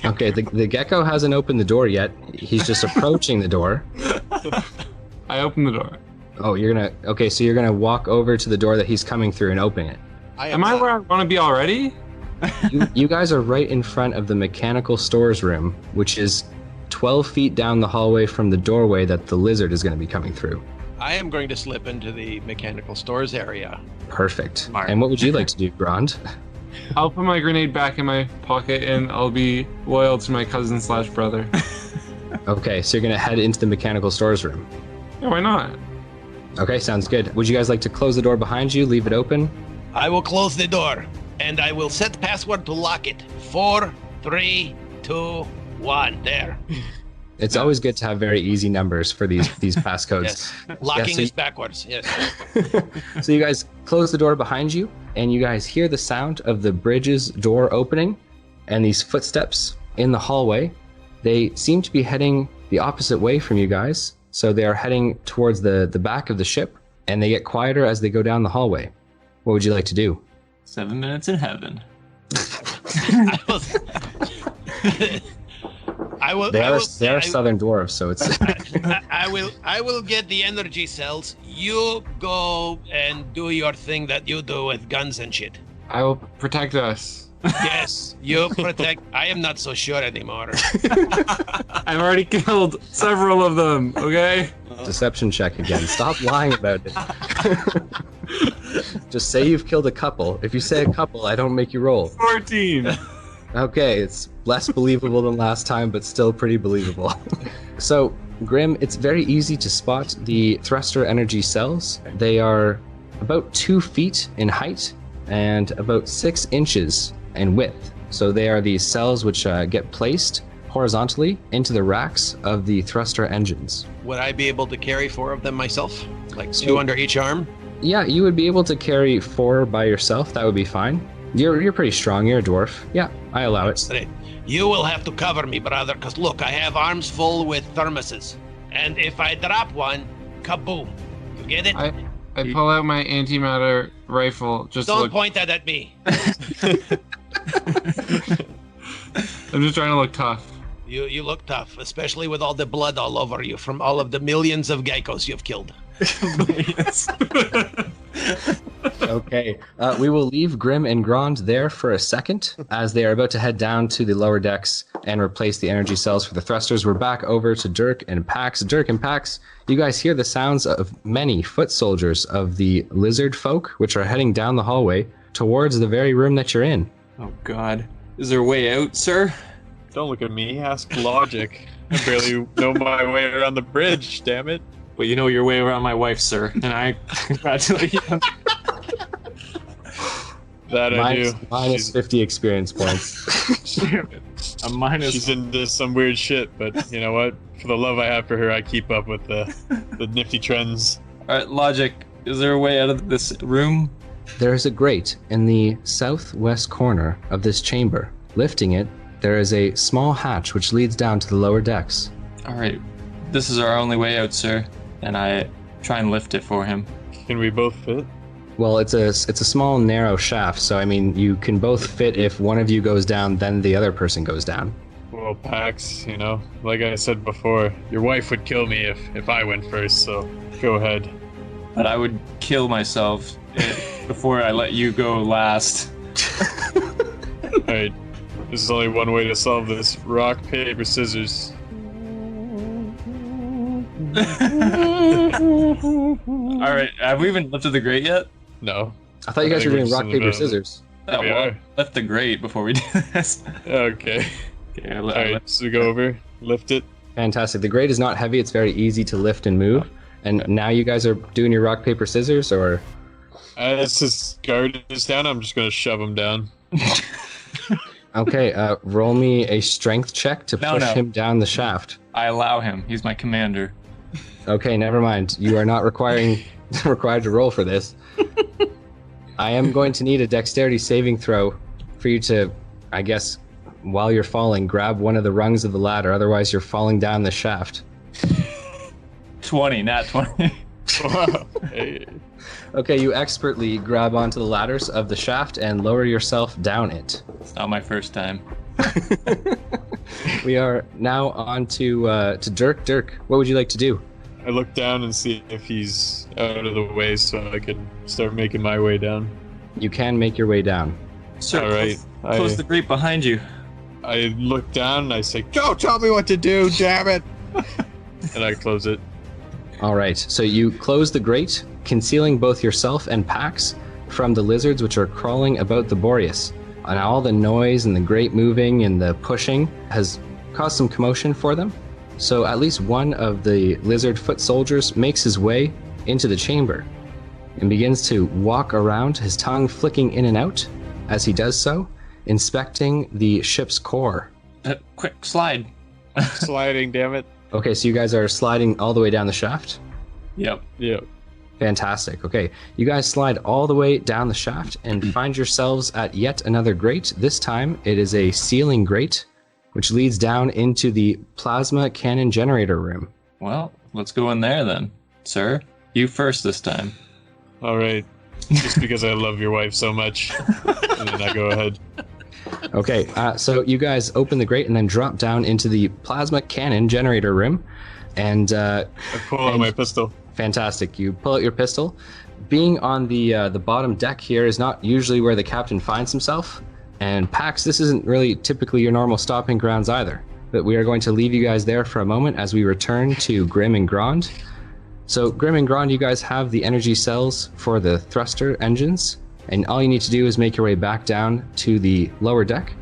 Okay, the gecko hasn't opened the door yet. He's just approaching the door.
I open the door.
Oh, so you're gonna walk over to the door that he's coming through and open it.
Am I where I want to be already?
You guys are right in front of the mechanical stores room, which is 12 feet down the hallway from the doorway that the lizard is going to be coming through.
I am going to slip into the mechanical stores area.
Perfect.
Smart.
And what would you like to do, Grand?
I'll put my grenade back in my pocket and I'll be loyal to my cousin/brother.
Okay, so you're going to head into the mechanical stores room.
Yeah, why not?
Okay, sounds good. Would you guys like to close the door behind you, leave it open?
I will close the door, and I will set password to lock it. 4, 3, 2, 1. There.
It's always good to have very easy numbers for these passcodes.
Yes. Locking
so
is backwards. Yes.
So you guys close the door behind you, and you guys hear the sound of the bridge's door opening and these footsteps in the hallway. They seem to be heading the opposite way from you guys. So they are heading towards the back of the ship, and they get quieter as they go down the hallway. What would you like to do?
7 minutes in heaven.
I will.
They are southern dwarves, so it's.
I will get the energy cells. You go and do your thing that you do with guns and shit.
I will protect us.
Yes, you protect. I am not so sure anymore.
I've already killed several of them, okay?
Deception check again. Stop lying about it. Just say you've killed a couple. If you say a couple, I don't make you roll.
14.
Okay, it's less believable than last time, but still pretty believable. So, Grim, it's very easy to spot the thruster energy cells. They are about 2 feet in height and about 6 inches in width. So they are these cells which get placed horizontally into the racks of the thruster engines.
Would I be able to carry 4 of them myself? Like 2 under each arm?
Yeah, you would be able to carry 4 by yourself. That would be fine. You're pretty strong. You're a dwarf. Yeah, I allow it.
Great. You will have to cover me, brother, because look, I have arms full with thermoses. And if I drop one, kaboom. You get it?
I pull out my antimatter rifle just to
Don't
look.
point that at me.
I'm just trying to look tough.
You look tough, especially with all the blood all over you from all of the millions of geckos you've killed.
Okay, we will leave Grim and Grand there for a second as they are about to head down to the lower decks and replace the energy cells for the thrusters. We're back over to Dirk and Pax. Dirk and Pax, you guys hear the sounds of many foot soldiers of the lizard folk, which are heading down the hallway towards the very room that you're in.
Oh God. Is there a way out, sir?
Don't look at me. Ask logic. I barely know my way around the bridge. Damn it.
Well, you know your way around my wife, sir, and I congratulate you.
That I do.
Minus 50 experience points.
A minus.
She's into some weird shit, but you know what? For the love I have for her, I keep up with the nifty trends.
All right, logic. Is there a way out of this room?
There is a grate in the southwest corner of this chamber. Lifting it, there is a small hatch which leads down to the lower decks.
All right, this is our only way out, sir. And I try and lift it for him.
Can we both fit?
Well, it's a small, narrow shaft, so I mean, you can both fit. If one of you goes down, then the other person goes down.
Well, Pax, you know, like I said before, your wife would kill me if I went first, so go ahead.
But I would kill myself before I let you go last.
Alright, there's only one way to solve this. Rock, paper, scissors.
All right, have we even lifted the grate yet?
No.
I thought you guys were doing rock, paper, scissors.
Oh,
We
well,
are.
lift the grate before we do this.
Okay.
Okay,
All right, so we go over, lift it.
Fantastic. The grate is not heavy. It's very easy to lift and move. And now you guys are doing your rock, paper, scissors, or?
As his guard is down, I'm just going to shove him down.
Okay, roll me a strength check to
No,
push
no.
him down the shaft.
I allow him. He's my commander.
Okay, never mind. You are not required to roll for this. I am going to need a dexterity saving throw for you to, I guess, while you're falling, grab one of the rungs of the ladder. Otherwise, you're falling down the shaft.
20, not 20.
Wow. Hey.
Okay, you expertly grab onto the ladders of the shaft and lower yourself down it.
It's not my first time.
We are now on to Dirk. Dirk, what would you like to do?
I look down and see if he's out of the way so I can start making my way down.
You can make your way down.
Sir,
All right.
close the grate behind you.
I look down and I say, "Don't tell me what to do, damn it!" And I close it.
All right, so you close the grate, concealing both yourself and Pax from the lizards which are crawling about the Boreas. And all the noise and the grate moving and the pushing has caused some commotion for them. So at least one of the lizard foot soldiers makes his way into the chamber and begins to walk around, his tongue flicking in and out as he does so, inspecting the ship's core.
Quick, slide.
Sliding, damn it.
Okay, so you guys are sliding all the way down the shaft?
Yep.
Yeah.
Fantastic. Okay, you guys slide all the way down the shaft and find yourselves at yet another grate. This time it is a ceiling grate, which leads down into the plasma cannon generator room.
Well, let's go in there then. Sir, you first this time.
All right. Just because I love your wife so much. And then I go ahead.
Okay, so you guys open the grate and then drop down into the plasma cannon generator room. And
I pull out my pistol.
fantastic, you pull out your pistol. Being on the bottom deck here is not usually where the captain finds himself. And Pax, this isn't really typically your normal stopping grounds either. But we are going to leave you guys there for a moment as we return to Grim and Grond. So Grim and Grond, you guys have the energy cells for the thruster engines. And all you need to do is make your way back down to the lower deck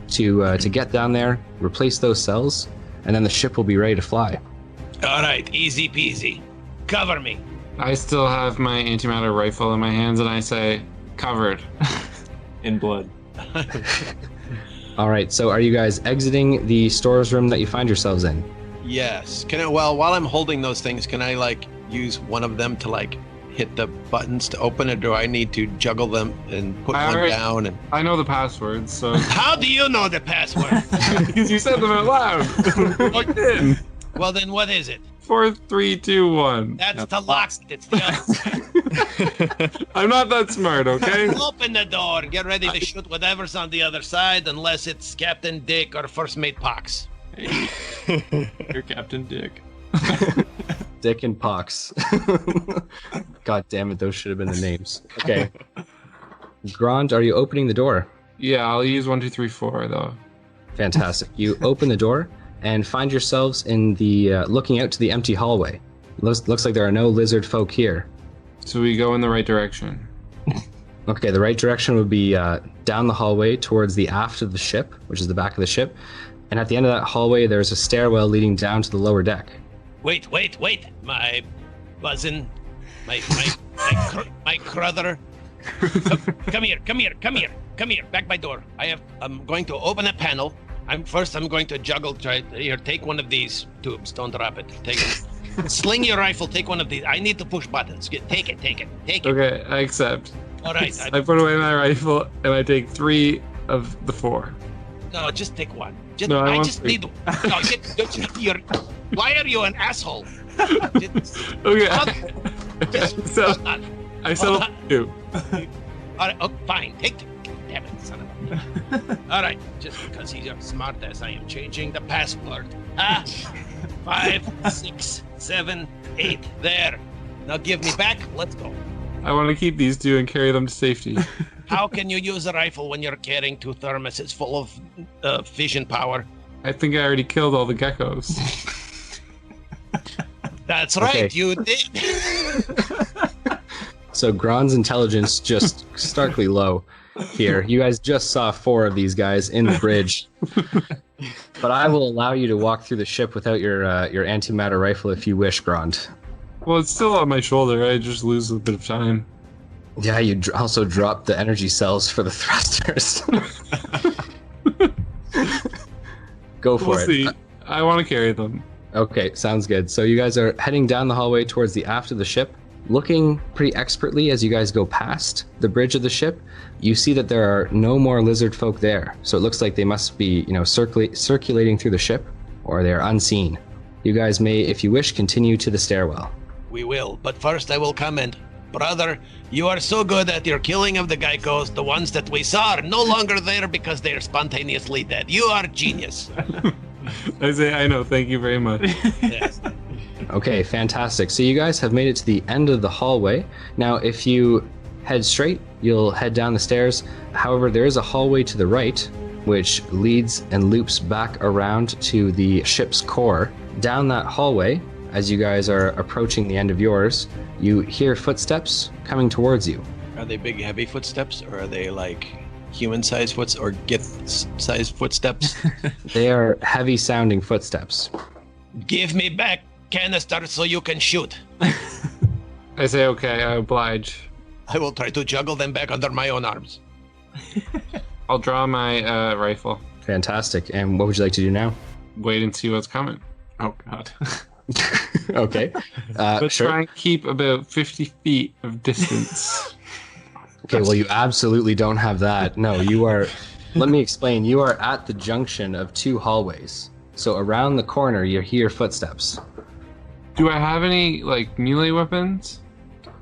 to get down there, replace those cells, and then the ship will be ready to fly.
All right, easy peasy. Cover me.
I still have my antimatter rifle in my hands, and I say, covered.
In blood.
All right, so are you guys exiting the stores room that you find yourselves in?
Yes. While I'm holding those things, can I use one of them to hit the buttons to open it, or do I need to juggle them and put one down? And
I know the passwords, so
how do you know the password?
because you said them out loud. Locked in.
Well, then what is it?
4, 3, 2, 1.
That's the lock. It's just
I'm not that smart, okay?
open the door and get ready to shoot whatever's on the other side, unless it's Captain Dick or First Mate Pox.
You're Captain Dick.
Dick and Pox. God damn it, those should have been the names. Okay. Grond, are you opening the door?
Yeah, I'll use 1, 2, 3, 4 though.
Fantastic. You open the door and find yourselves in the looking out to the empty hallway. Looks like there are no lizard folk here.
So we go in the right direction.
Okay, the right direction would be down the hallway towards the aft of the ship, which is the back of the ship. And at the end of that hallway, there's a stairwell leading down to the lower deck.
Wait. My buzzin'. My crother. Come here. Back my door. I'm going to open a panel. I'm going to juggle. Take one of these tubes. Don't drop it. Take it. Sling your rifle. Take one of these. I need to push buttons. Take it.
Okay, I accept.
All right.
I put away my rifle and I take 3 of the 4.
No, just take one.
No, I
I
want
just
three.
need. No, why are you an asshole?
Okay.
Hold on.
I sell 2.
All right, fine. Take. Damn it, son of a. All right, just because he's a smart ass, I am changing the password. 5, 6, 7, 8. There. Now give me back. Let's go.
I want to keep these 2 and carry them to safety.
How can you use a rifle when you're carrying 2 thermoses full of fission power?
I think I already killed all the geckos.
That's right,
Okay.
you did.
So Gron's intelligence just starkly low here. You guys just saw 4 of these guys in the bridge. But I will allow you to walk through the ship without your antimatter rifle if you wish, Grond.
Well, it's still on my shoulder. I just lose a bit of time.
Yeah, you also dropped the energy cells for the thrusters. Go for
We'll
it.
see. I want to carry them.
Okay, sounds good. So you guys are heading down the hallway towards the aft of the ship. Looking pretty expertly as you guys go past the bridge of the ship, you see that there are no more lizard folk there. So it looks like they must be, circulating through the ship, or they are unseen. You guys may, if you wish, continue to the stairwell.
We will, but first I will comment. Brother, you are so good at your killing of the Geckos. The ones that we saw are no longer there because they are spontaneously dead. You are genius.
I know. Thank you very much.
Yes.
Okay, fantastic. So you guys have made it to the end of the hallway. Now, if you head straight, you'll head down the stairs. However, there is a hallway to the right, which leads and loops back around to the ship's core. Down that hallway, as you guys are approaching the end of yours, you hear footsteps coming towards you.
Are they big, heavy footsteps, or are they like human-sized or Gith-sized footsteps?
They are heavy-sounding footsteps.
Give me back canister so you can shoot.
I say okay. I oblige.
I will try to juggle them back under my own arms.
I'll draw my rifle.
Fantastic. And what would you like to do now?
Wait and see what's coming.
Oh God.
Okay.
But
Sure.
try and keep about 50 feet of distance.
Okay, well, you absolutely don't have that. No, you are... Let me explain. You are at the junction of 2 hallways. So around the corner, you hear footsteps.
Do I have any melee weapons?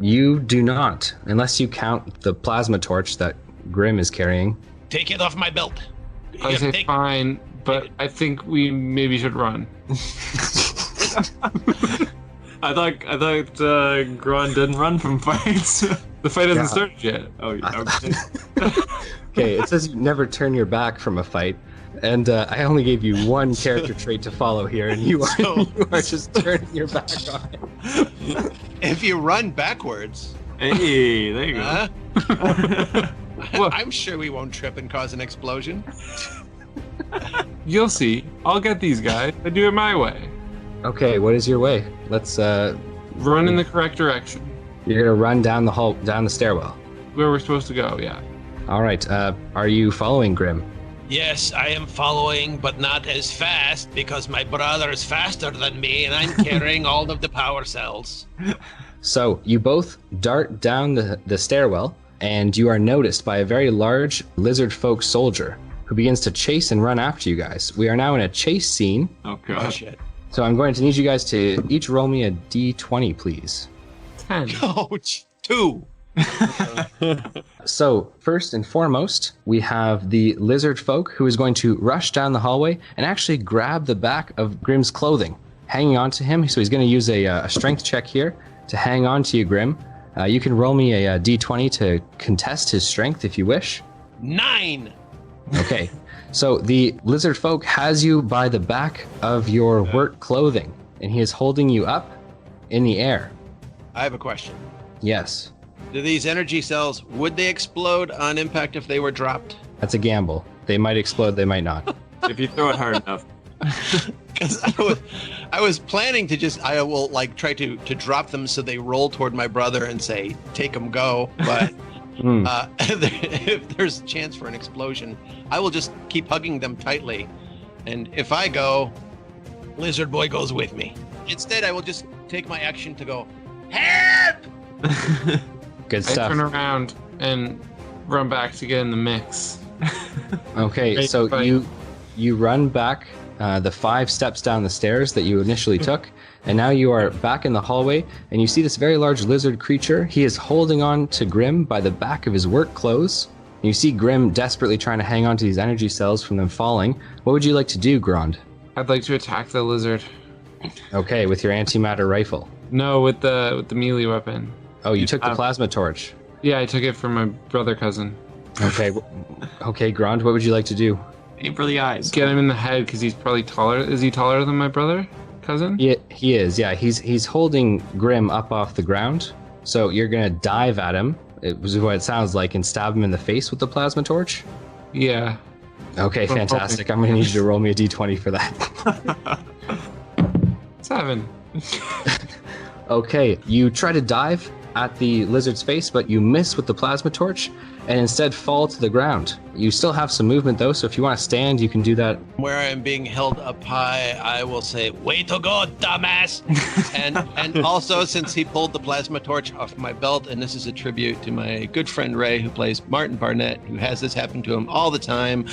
You do not, unless you count the plasma torch that Grim is carrying.
Take it off my belt.
I
Here,
say
take-
fine, but I think we maybe should run.
I thought Gron didn't run from fights.
The fight hasn't
Yeah.
started yet.
Oh yeah. Okay.
Okay, it says you never turn your back from a fight. And I only gave you 1 character trait to follow here, and you are, you are just turning your back on it.
If you run backwards,
Hey, there you go.
huh?
Look.
I'm sure we won't trip and cause an explosion.
You'll see. I'll get these guys. I do it my way.
Okay, what is your way? Let's,
Run in the correct direction.
you're gonna run down the stairwell.
Where we're supposed to go, yeah.
All right, are you following Grim?
Yes, I am following, but not as fast because my brother is faster than me and I'm carrying all of the power cells.
So you both dart down the stairwell, and you are noticed by a very large lizard folk soldier who begins to chase and run after you guys. We are now in a chase scene,
Oh
Oh
God.
shit.
so I'm going to need you guys to each roll me a d20, please.
10.
Ouch. 2.
So first and foremost, we have the lizard folk who is going to rush down the hallway and actually grab the back of Grim's clothing, hanging on to him. So he's going to use a strength check here to hang on to you, Grim. You can roll me a d20 to contest his strength if you wish.
9!
Okay, so the lizard folk has you by the back of your work clothing, and he is holding you up in the air.
I have a question.
Yes,
Do these energy cells, would they explode on impact if they were dropped?
that's a gamble. They might explode, they might not.
If you throw it hard enough.
Because I was planning to I will try to drop them so they roll toward my brother and say, take them, go. But if there's a chance for an explosion, I will just keep hugging them tightly. And if I go,
Lizard Boy goes with me.
instead I will just take my action to go,
Help!
Good
I turn
stuff.
around and run back to get in the mix.
Okay,
Great
so
fight.
you run back the 5 steps down the stairs that you initially took, and now you are back in the hallway, and you see this very large lizard creature. He is holding on to Grim by the back of his work clothes. You see Grim desperately trying to hang on to these energy cells from them falling. What would you like to do, Grond?
I'd like to attack the lizard.
Okay, with your antimatter rifle.
No, with the melee weapon.
Oh, you took the plasma torch.
Yeah, I took it from my brother cousin.
Okay, okay, Grond, what would you like to do?
Aim for the eyes.
Get him in the head because he's probably taller. Is he taller than my brother cousin?
He is, yeah. He's holding Grim up off the ground. So you're gonna dive at him, it was what it sounds like, and stab him in the face with the plasma torch?
Yeah.
Okay, fantastic. I'm gonna need you to roll me a d20 for that.
7.
Okay, you try to dive at the lizard's face, but you miss with the plasma torch and instead fall to the ground. You still have some movement though, so if you want to stand, you can do that.
Where I am being held up high, I will say, "Way to go, dumbass!" and also, since he pulled the plasma torch off my belt, and this is a tribute to my good friend Ray, who plays Martin Barnett, who has this happen to him all the time,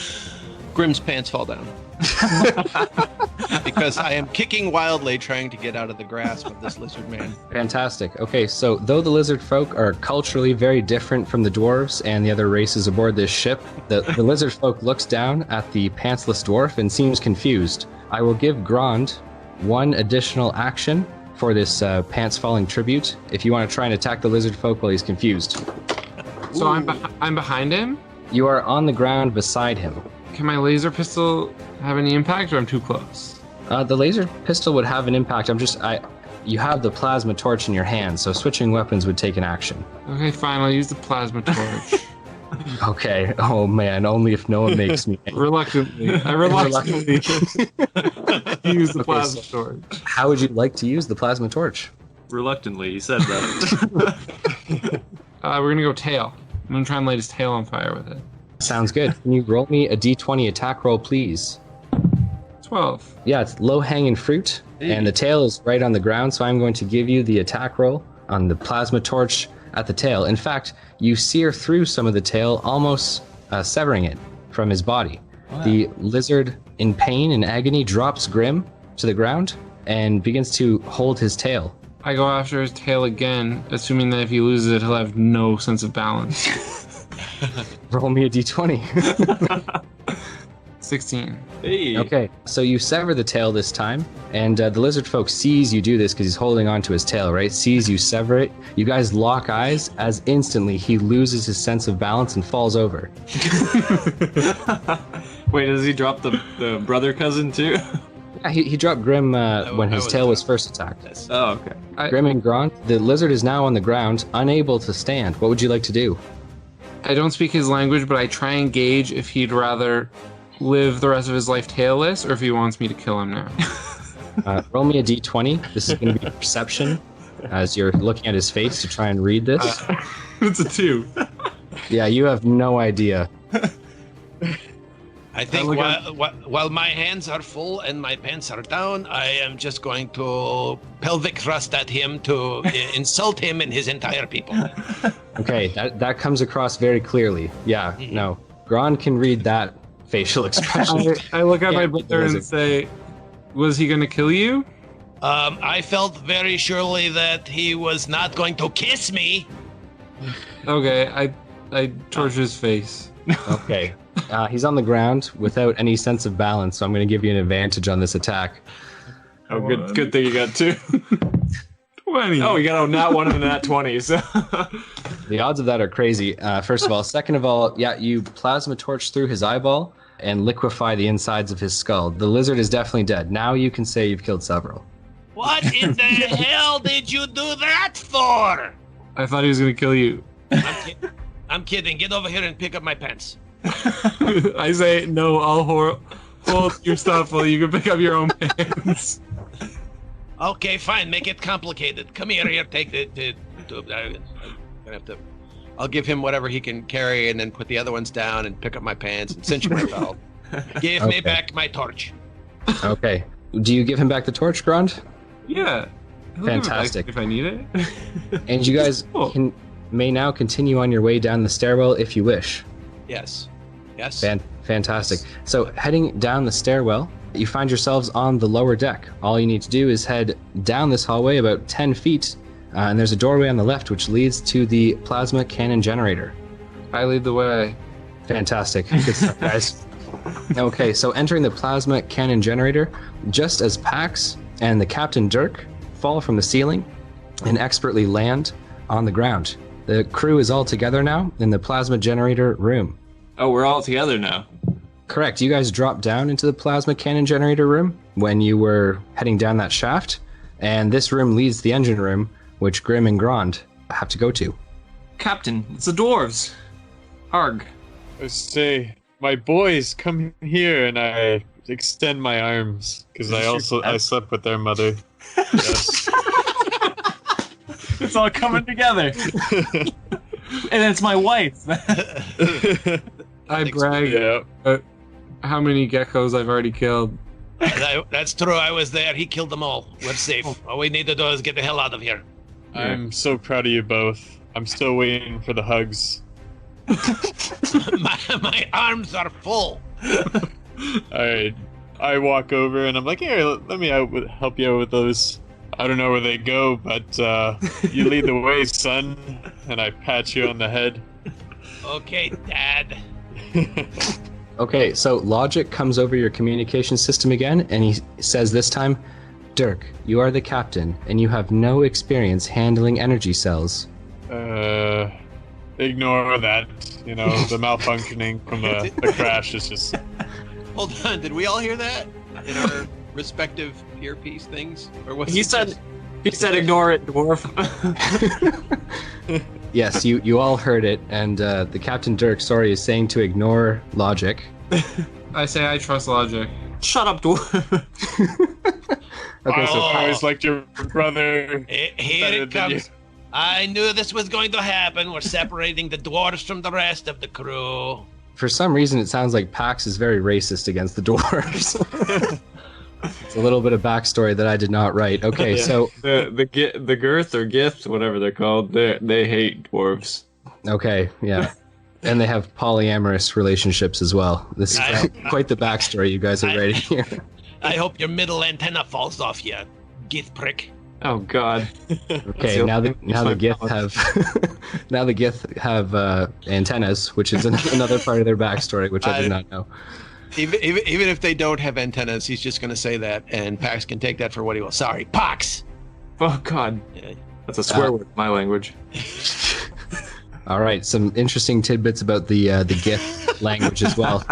Grim's pants fall down. Because I am kicking wildly trying to get out of the grasp of this lizard man.
Fantastic. Okay, so though the lizard folk are culturally very different from the dwarves and the other races aboard this ship, the lizard folk looks down at the pantsless dwarf and seems confused. I will give Grand one additional action for this pants falling tribute if you want to try and attack the lizard folk while he's confused.
So I'm behind him?
You are on the ground beside him.
Can my laser pistol have any impact, or I'm too close?
The laser pistol would have an impact. You have the plasma torch in your hand, so switching weapons would take an action.
Okay, fine. I'll use the plasma torch.
Okay. Oh man, only if Noah makes me.
Reluctantly. I reluctantly use the plasma torch.
How would you like to use the plasma torch?
Reluctantly, you said that.
We're gonna go tail. I'm gonna try and light his tail on fire with it.
Sounds good. Can you roll me a d20 attack roll, please?
12.
Yeah, it's low-hanging fruit, and the tail is right on the ground, so I'm going to give you the attack roll on the plasma torch at the tail. In fact, you sear through some of the tail, almost severing it from his body. Wow. The lizard, in pain and agony, drops Grim to the ground and begins to hold his tail.
I go after his tail again, assuming that if he loses it, he'll have no sense of balance.
Roll me a d20.
16.
Hey.
Okay, so you sever the tail this time, and the lizard folk sees you do this because he's holding on to his tail, right? Sees you sever it. You guys lock eyes as instantly he loses his sense of balance and falls over.
Wait, does he drop the brother cousin too?
Yeah, he dropped Grim when his tail was first attacked.
Oh, okay.
Grim and Grant, the lizard is now on the ground, unable to stand. What would you like to do?
I don't speak his language, but I try and gauge if he'd rather live the rest of his life tailless or if he wants me to kill him now.
Roll me a d20. This is going to be perception as you're looking at his face to try and read this.
It's a 2.
Yeah, you have no idea.
I think while my hands are full and my pants are down, I am just going to pelvic thrust at him to insult him and his entire people.
Okay, that comes across very clearly. Yeah, no. Gron can read that facial expression.
I look at my brother and say, was he going to kill you?
I felt very surely that he was not going to kiss me.
Okay, I torch his face.
Okay. He's on the ground without any sense of balance, so I'm going to give you an advantage on this attack.
Oh, good thing you got 2.
20.
Oh, you got a nat 1 and a nat 20, so...
The odds of that are crazy, first of all. Second of all, yeah, you plasma torch through his eyeball and liquefy the insides of his skull. The lizard is definitely dead. Now you can say you've killed several.
What in the hell did you do that for?
I thought he was going to kill you.
I'm kidding. Get over here and pick up my pants.
I say, no, I'll hold your stuff while you can pick up your own pants.
Okay, fine. Make it complicated. Come here. Take it. I'll give him whatever he can carry and then put the other ones down and pick up my pants and cinch my belt. Give me back my torch.
Okay. Do you give him back the torch, Grond?
Yeah.
Fantastic.
If I need it.
And you guys may now continue on your way down the stairwell if you wish.
Yes.
Fantastic. So heading down the stairwell, you find yourselves on the lower deck. All you need to do is head down this hallway about 10 feet, and there's a doorway on the left which leads to the plasma cannon generator.
I lead the way.
Fantastic. Good stuff, guys. Okay, so entering the plasma cannon generator, just as Pax and the Captain Dirk fall from the ceiling and expertly land on the ground. The crew is all together now in the plasma generator room.
Oh, we're all together now.
Correct. You guys dropped down into the plasma cannon generator room when you were heading down that shaft, and this room leads to the engine room, which Grim and Grond have to go to.
Captain, it's the dwarves. Arg.
I say, my boys, come here, and I extend my arms because I slept with their mother. Yes.
It's all coming together. And it's my wife.
I brag about how many geckos I've already killed.
That's true. I was there. He killed them all. We're safe. All we need to do is get the hell out of here.
I'm so proud of you both. I'm still waiting for the hugs.
my arms are full.
Alright. I walk over and I'm like, here, let me help you out with those. I don't know where they go, but you lead the way, son. And I pat you on the head.
Okay, Dad.
Okay, so Logic comes over your communication system again, and he says this time, Dirk, you are the captain, and you have no experience handling energy cells.
Ignore that. You know, the malfunctioning from the crash is just...
Hold on, did we all hear that in our respective earpiece things? Or was
He said ignore it, dwarf.
Yes, you all heard it, and the Captain Dirk, is saying to ignore Logic.
I say I trust Logic.
Shut up, dwarf.
Okay,
I always liked your brother.
Here it comes. I knew this was going to happen. We're separating the dwarves from the rest of the crew.
For some reason, it sounds like Pax is very racist against the dwarves. It's a little bit of backstory that I did not write. Okay, so
the girth or gift, whatever they're called, they hate dwarves.
Okay, yeah, and they have polyamorous relationships as well. This is quite the backstory you guys are writing here.
I hope your middle antenna falls off, you gith prick.
Oh God.
Okay, now the Gith have antennas, which is another part of their backstory, which I did not know.
Even if they don't have antennas, he's just going to say that, and Pax can take that for what he will. Sorry, Pax!
Oh God. That's a swear word in my language.
All right, some interesting tidbits about the Gith language as well.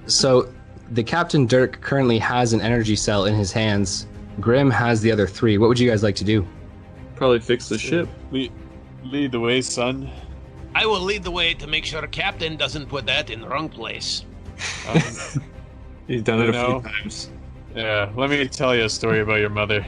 So, the Captain Dirk currently has an energy cell in his hands. Grim has the other 3. What would you guys like to do?
Probably fix the ship.
Lead the way, son.
I will lead the way to make sure Captain doesn't put that in the wrong place.
He's done it a few times.
Yeah, let me tell you a story about your mother.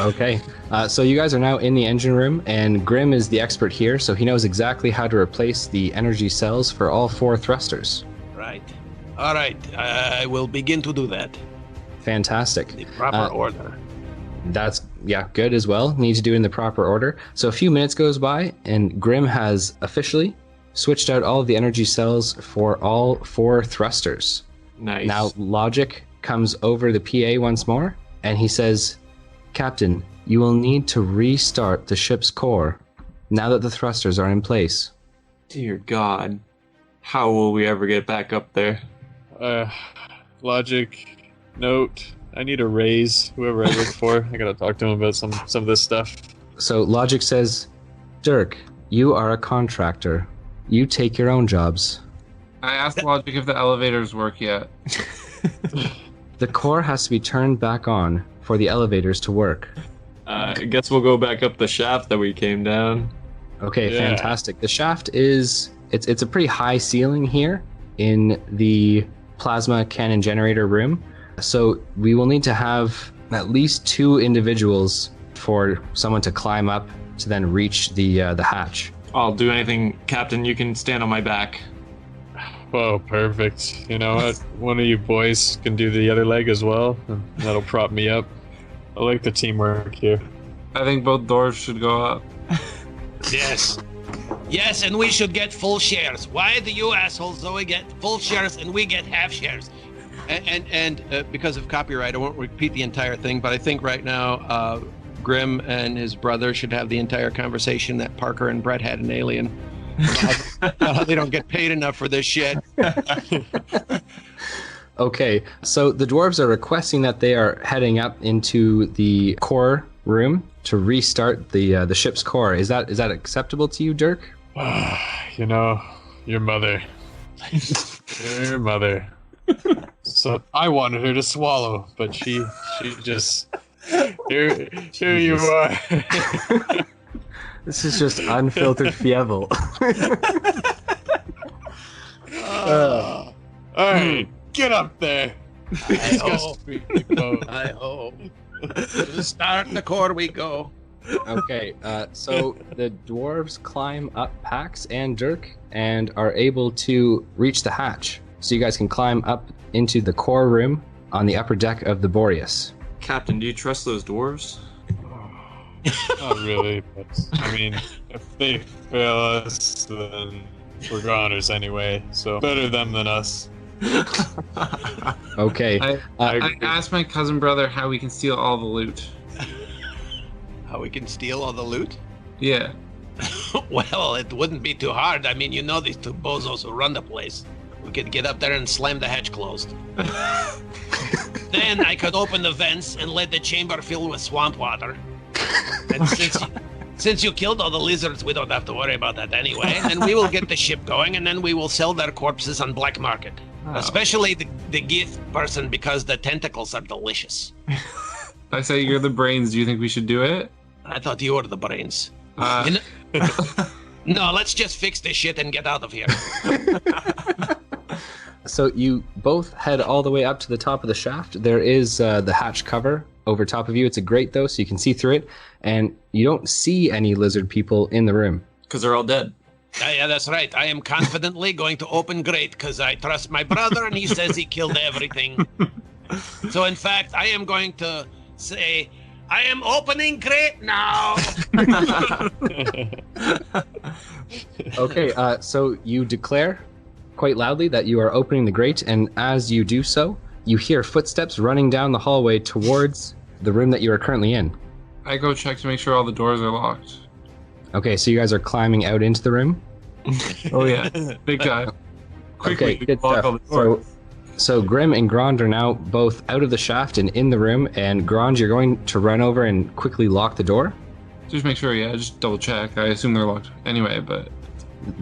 Okay, so you guys are now in the engine room, and Grim is the expert here, so he knows exactly how to replace the energy cells for all 4 thrusters.
Right. All right, I will begin to do that.
Fantastic.
The proper order.
That's, good as well. Need to do it in the proper order. So a few minutes goes by, and Grim has officially switched out all of the energy cells for all 4 thrusters.
Nice.
Now Logic comes over the PA once more, and he says, Captain, you will need to restart the ship's core now that the thrusters are in place.
Dear God. How will we ever get back up there?
Logic, note, I need a raise, whoever I work for. I gotta talk to him about some of this stuff.
So Logic says, Dirk, you are a contractor. You take your own jobs.
I asked Logic if the elevators work yet.
The core has to be turned back on for the elevators to work.
I guess we'll go back up the shaft that we came down.
Okay, fantastic. The shaft is... It's a pretty high ceiling here in the plasma cannon generator room. So we will need to have at least 2 individuals for someone to climb up to then reach the hatch.
I'll do anything, Captain. You can stand on my back.
Whoa, perfect. You know what? One of you boys can do the other leg as well. That'll prop me up. I like the teamwork here.
I think both doors should go up.
Yes. Yes, and we should get full shares. Why do you assholes always get full shares and we get half shares?
And because of copyright, I won't repeat the entire thing, but I think right now Grim and his brother should have the entire conversation that Parker and Brett had in Alien. How they don't get paid enough for this shit.
Okay, so the dwarves are requesting that they are heading up into the core room to restart the ship's core. Is that acceptable to you, Dirk?
You know, your mother. Your mother. So I wanted her to swallow, but she just here you are.
This is just unfiltered fievel.
All right, get up there.
I hope. To start the core we go.
Okay, so the dwarves climb up Pax and Dirk and are able to reach the hatch. So you guys can climb up into the core room on the upper deck of the Boreas.
Captain, do you trust those dwarves?
Not really, but I mean, if they fail us, then we're goners anyway. So better them than us.
Okay.
I asked my cousin brother how we can steal all the loot.
How we can steal all the loot?
Yeah.
Well, it wouldn't be too hard. I mean, you know these two bozos who run the place. We could get up there and slam the hatch closed. Then I could open the vents and let the chamber fill with swamp water. And since you killed all the lizards, we don't have to worry about that anyway. And then we will get the ship going, and then we will sell their corpses on black market.
Oh.
Especially the gift person, because the tentacles are delicious.
I say you're the brains. Do you think we should do it?
I thought you were the brains.
Uh,
No, let's just fix this shit and get out of here.
So you both head all the way up to the top of the shaft. There is the hatch cover over top of you. It's a grate though, so you can see through it, and you don't see any lizard people in the room.
Because they're all dead.
Yeah, that's right. I am confidently going to open grate because I trust my brother and he says he killed everything. So in fact, I am going to say, I am opening grate now.
Okay, so you declare quite loudly that you are opening the grate, and as you do so, you hear footsteps running down the hallway towards the room that you are currently in.
I go check to make sure all the doors are locked.
Okay, so you guys are climbing out into the room.
Oh yeah, big time. Quickly,
Okay, good
lock
stuff.
all the doors.
So Grim and Grond are now both out of the shaft and in the room, and Grond, you're going to run over and quickly lock the door.
Just make sure, yeah, just double check. I assume they're locked anyway, but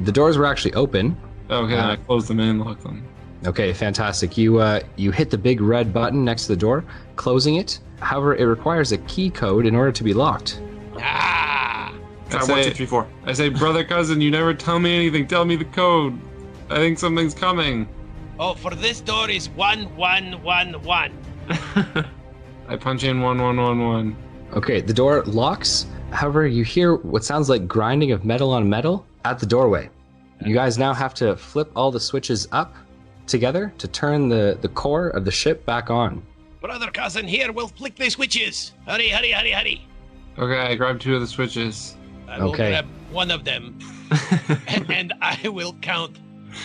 The doors were actually open.
okay, then I close them in and lock them.
Okay, fantastic. You hit the big red button next to the door, closing it. However, it requires a key code in order to be locked.
Ah!
I
One,
say-
2, 3, 4.
I say, brother, cousin, you never tell me anything. Tell me the code. I think something's coming.
Oh, for this door is 1111.
I punch in 1111.
Okay, the door locks. However, you hear what sounds like grinding of metal on metal at the doorway. You guys now have to flip all the switches up together to turn the core of the ship back on.
Brother cousin, here, we'll flick the switches. Hurry, hurry, hurry, hurry.
Okay, I grab 2 of the switches.
I will
Okay.
grab one of them. And I will count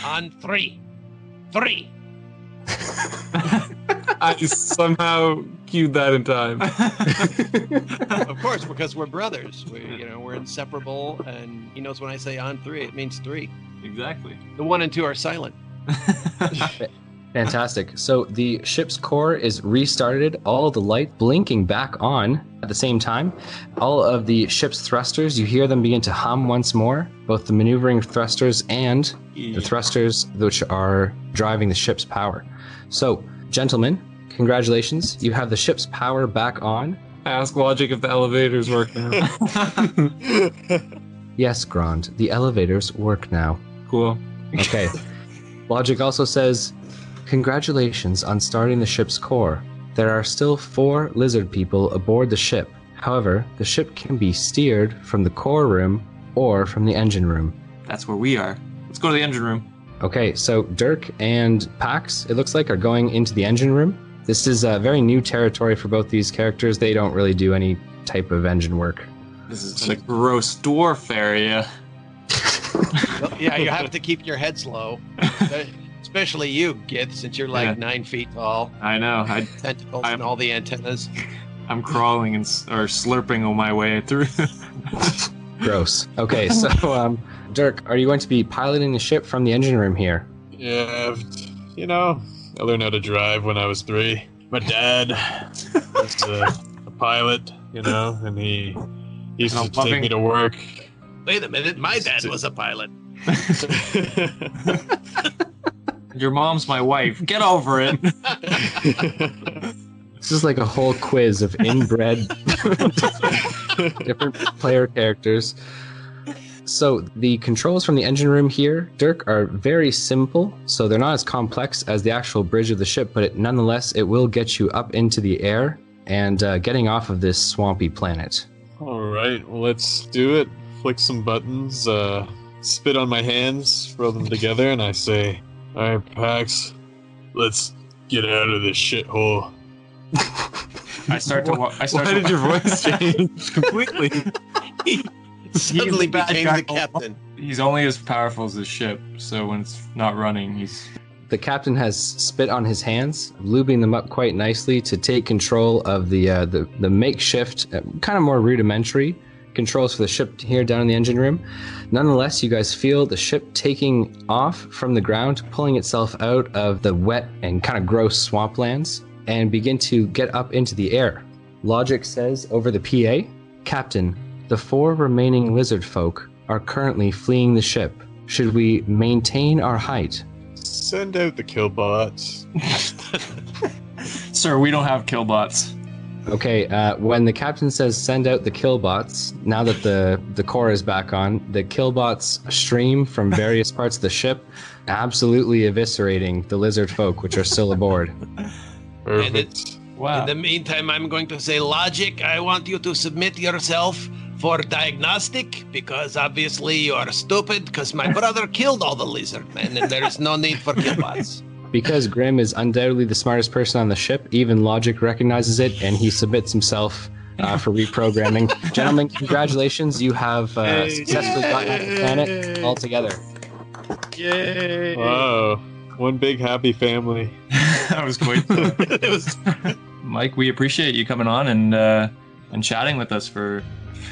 on 3. 3.
I somehow cued that in time.
Of course, because we're brothers. We're inseparable, and he knows when I say on 3, it means 3.
Exactly.
The 1 and 2 are silent.
Fantastic. So the ship's core is restarted, all the light blinking back on at the same time. All of the ship's thrusters, you hear them begin to hum once more, both the maneuvering thrusters and the thrusters which are driving the ship's power. So, gentlemen, congratulations. You have the ship's power back on.
I ask Logic if the elevators work now.
Yes, Grond, the elevators work now.
Cool.
Okay. Logic also says, congratulations on starting the ship's core. There are still 4 lizard people aboard the ship. However, the ship can be steered from the core room or from the engine room.
That's where we are. Let's go to the engine room.
Okay, so Dirk and Pax, it looks like, are going into the engine room. This is very new territory for both these characters. They don't really do any type of engine work.
This is a gross dwarf area.
Well, yeah, you have to keep your heads low. Especially you, Gith, since you're like
Yeah.
9 feet tall.
I know.
Tentacles and all the antennas.
I'm crawling and or slurping on my way through.
Gross. Okay, so Dirk, are you going to be piloting the ship from the engine room here?
Yeah, I learned how to drive when I was 3. My dad was a pilot, and he used to take me to work.
Wait a minute, my dad was a pilot.
Your mom's my wife. Get over it.
This is like a whole quiz of inbred different player characters. So the controls from the engine room here, Dirk, are very simple. So they're not as complex as the actual bridge of the ship, but nonetheless, it will get you up into the air and getting off of this swampy planet.
All right, well, let's do it. Flick some buttons, spit on my hands, rub them together, and I say, all right, Pax, let's get out of this shithole.
I start to.
Why did your voice change completely?
Suddenly
bad
became
guy.
the captain.
He's only as powerful as the ship, so when it's not running, he's.
The captain has spit on his hands, lubing them up quite nicely to take control of the makeshift, kind of more rudimentary controls for the ship here down in the engine room. Nonetheless, you guys feel the ship taking off from the ground, pulling itself out of the wet and kind of gross swamplands, and begin to get up into the air. Logic says over the PA, Captain, the 4 remaining lizard folk are currently fleeing the ship. Should we maintain our height?
Send out the killbots.
Sir, we don't have killbots.
Okay, when the captain says send out the killbots, now that the core is back on, the killbots stream from various parts of the ship, absolutely eviscerating the lizard folk which are still aboard.
Perfect.
Wow.
In the meantime, I'm going to say, Logic, I want you to submit yourself for diagnostic, because obviously you are stupid, because my brother killed all the lizard men, and there is no need for killbots.
Because Grim is undoubtedly the smartest person on the ship, even Logic recognizes it, and he submits himself for reprogramming. Gentlemen, congratulations, you have successfully gotten off the planet altogether.
Yay!
Wow. One big happy family.
That was quite.
It was.
Mike, we appreciate you coming on and chatting with us for.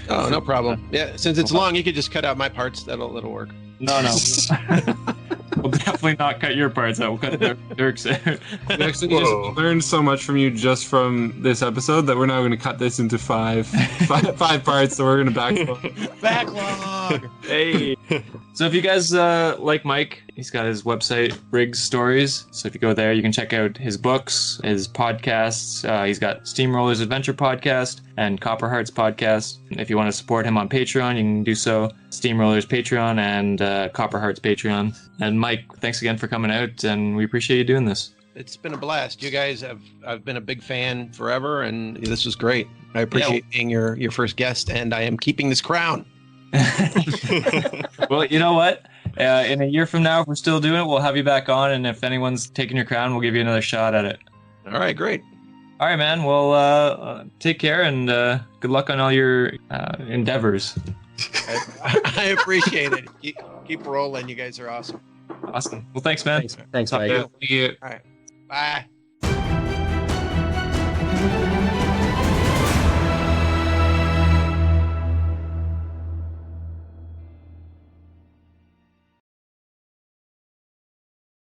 Oh, no problem. Yeah, since it's long, you could just cut out my parts. That'll work.
No. We'll definitely not cut your parts out. We'll cut Dirk's out.
We actually just learned so much from you just from this episode that we're now going to cut this into five parts. So we're going to
Backlog.
Hey. So if you guys like Mike, he's got his website, Rigg Stories. So if you go there, you can check out his books, his podcasts. He's got Steamrollers Adventure Podcast and Copper Hearts Podcast. If you want to support him on Patreon, you can do so. Steamrollers Patreon and Copper Hearts Patreon. And Mike, thanks again for coming out, and we appreciate you doing this.
It's been a blast. You guys I've been a big fan forever, and this was great. I appreciate being your first guest, and I am keeping this crown.
Well, you know what? In a year from now, if we're still doing it, we'll have you back on, and if anyone's taking your crown, we'll give you another shot at it.
All right, great.
All right, man. Well, take care, and good luck on all your endeavors.
I appreciate it. Keep rolling. You guys are awesome.
Awesome. Well, thanks, man.
Thanks Mike.
be.
All right. Bye.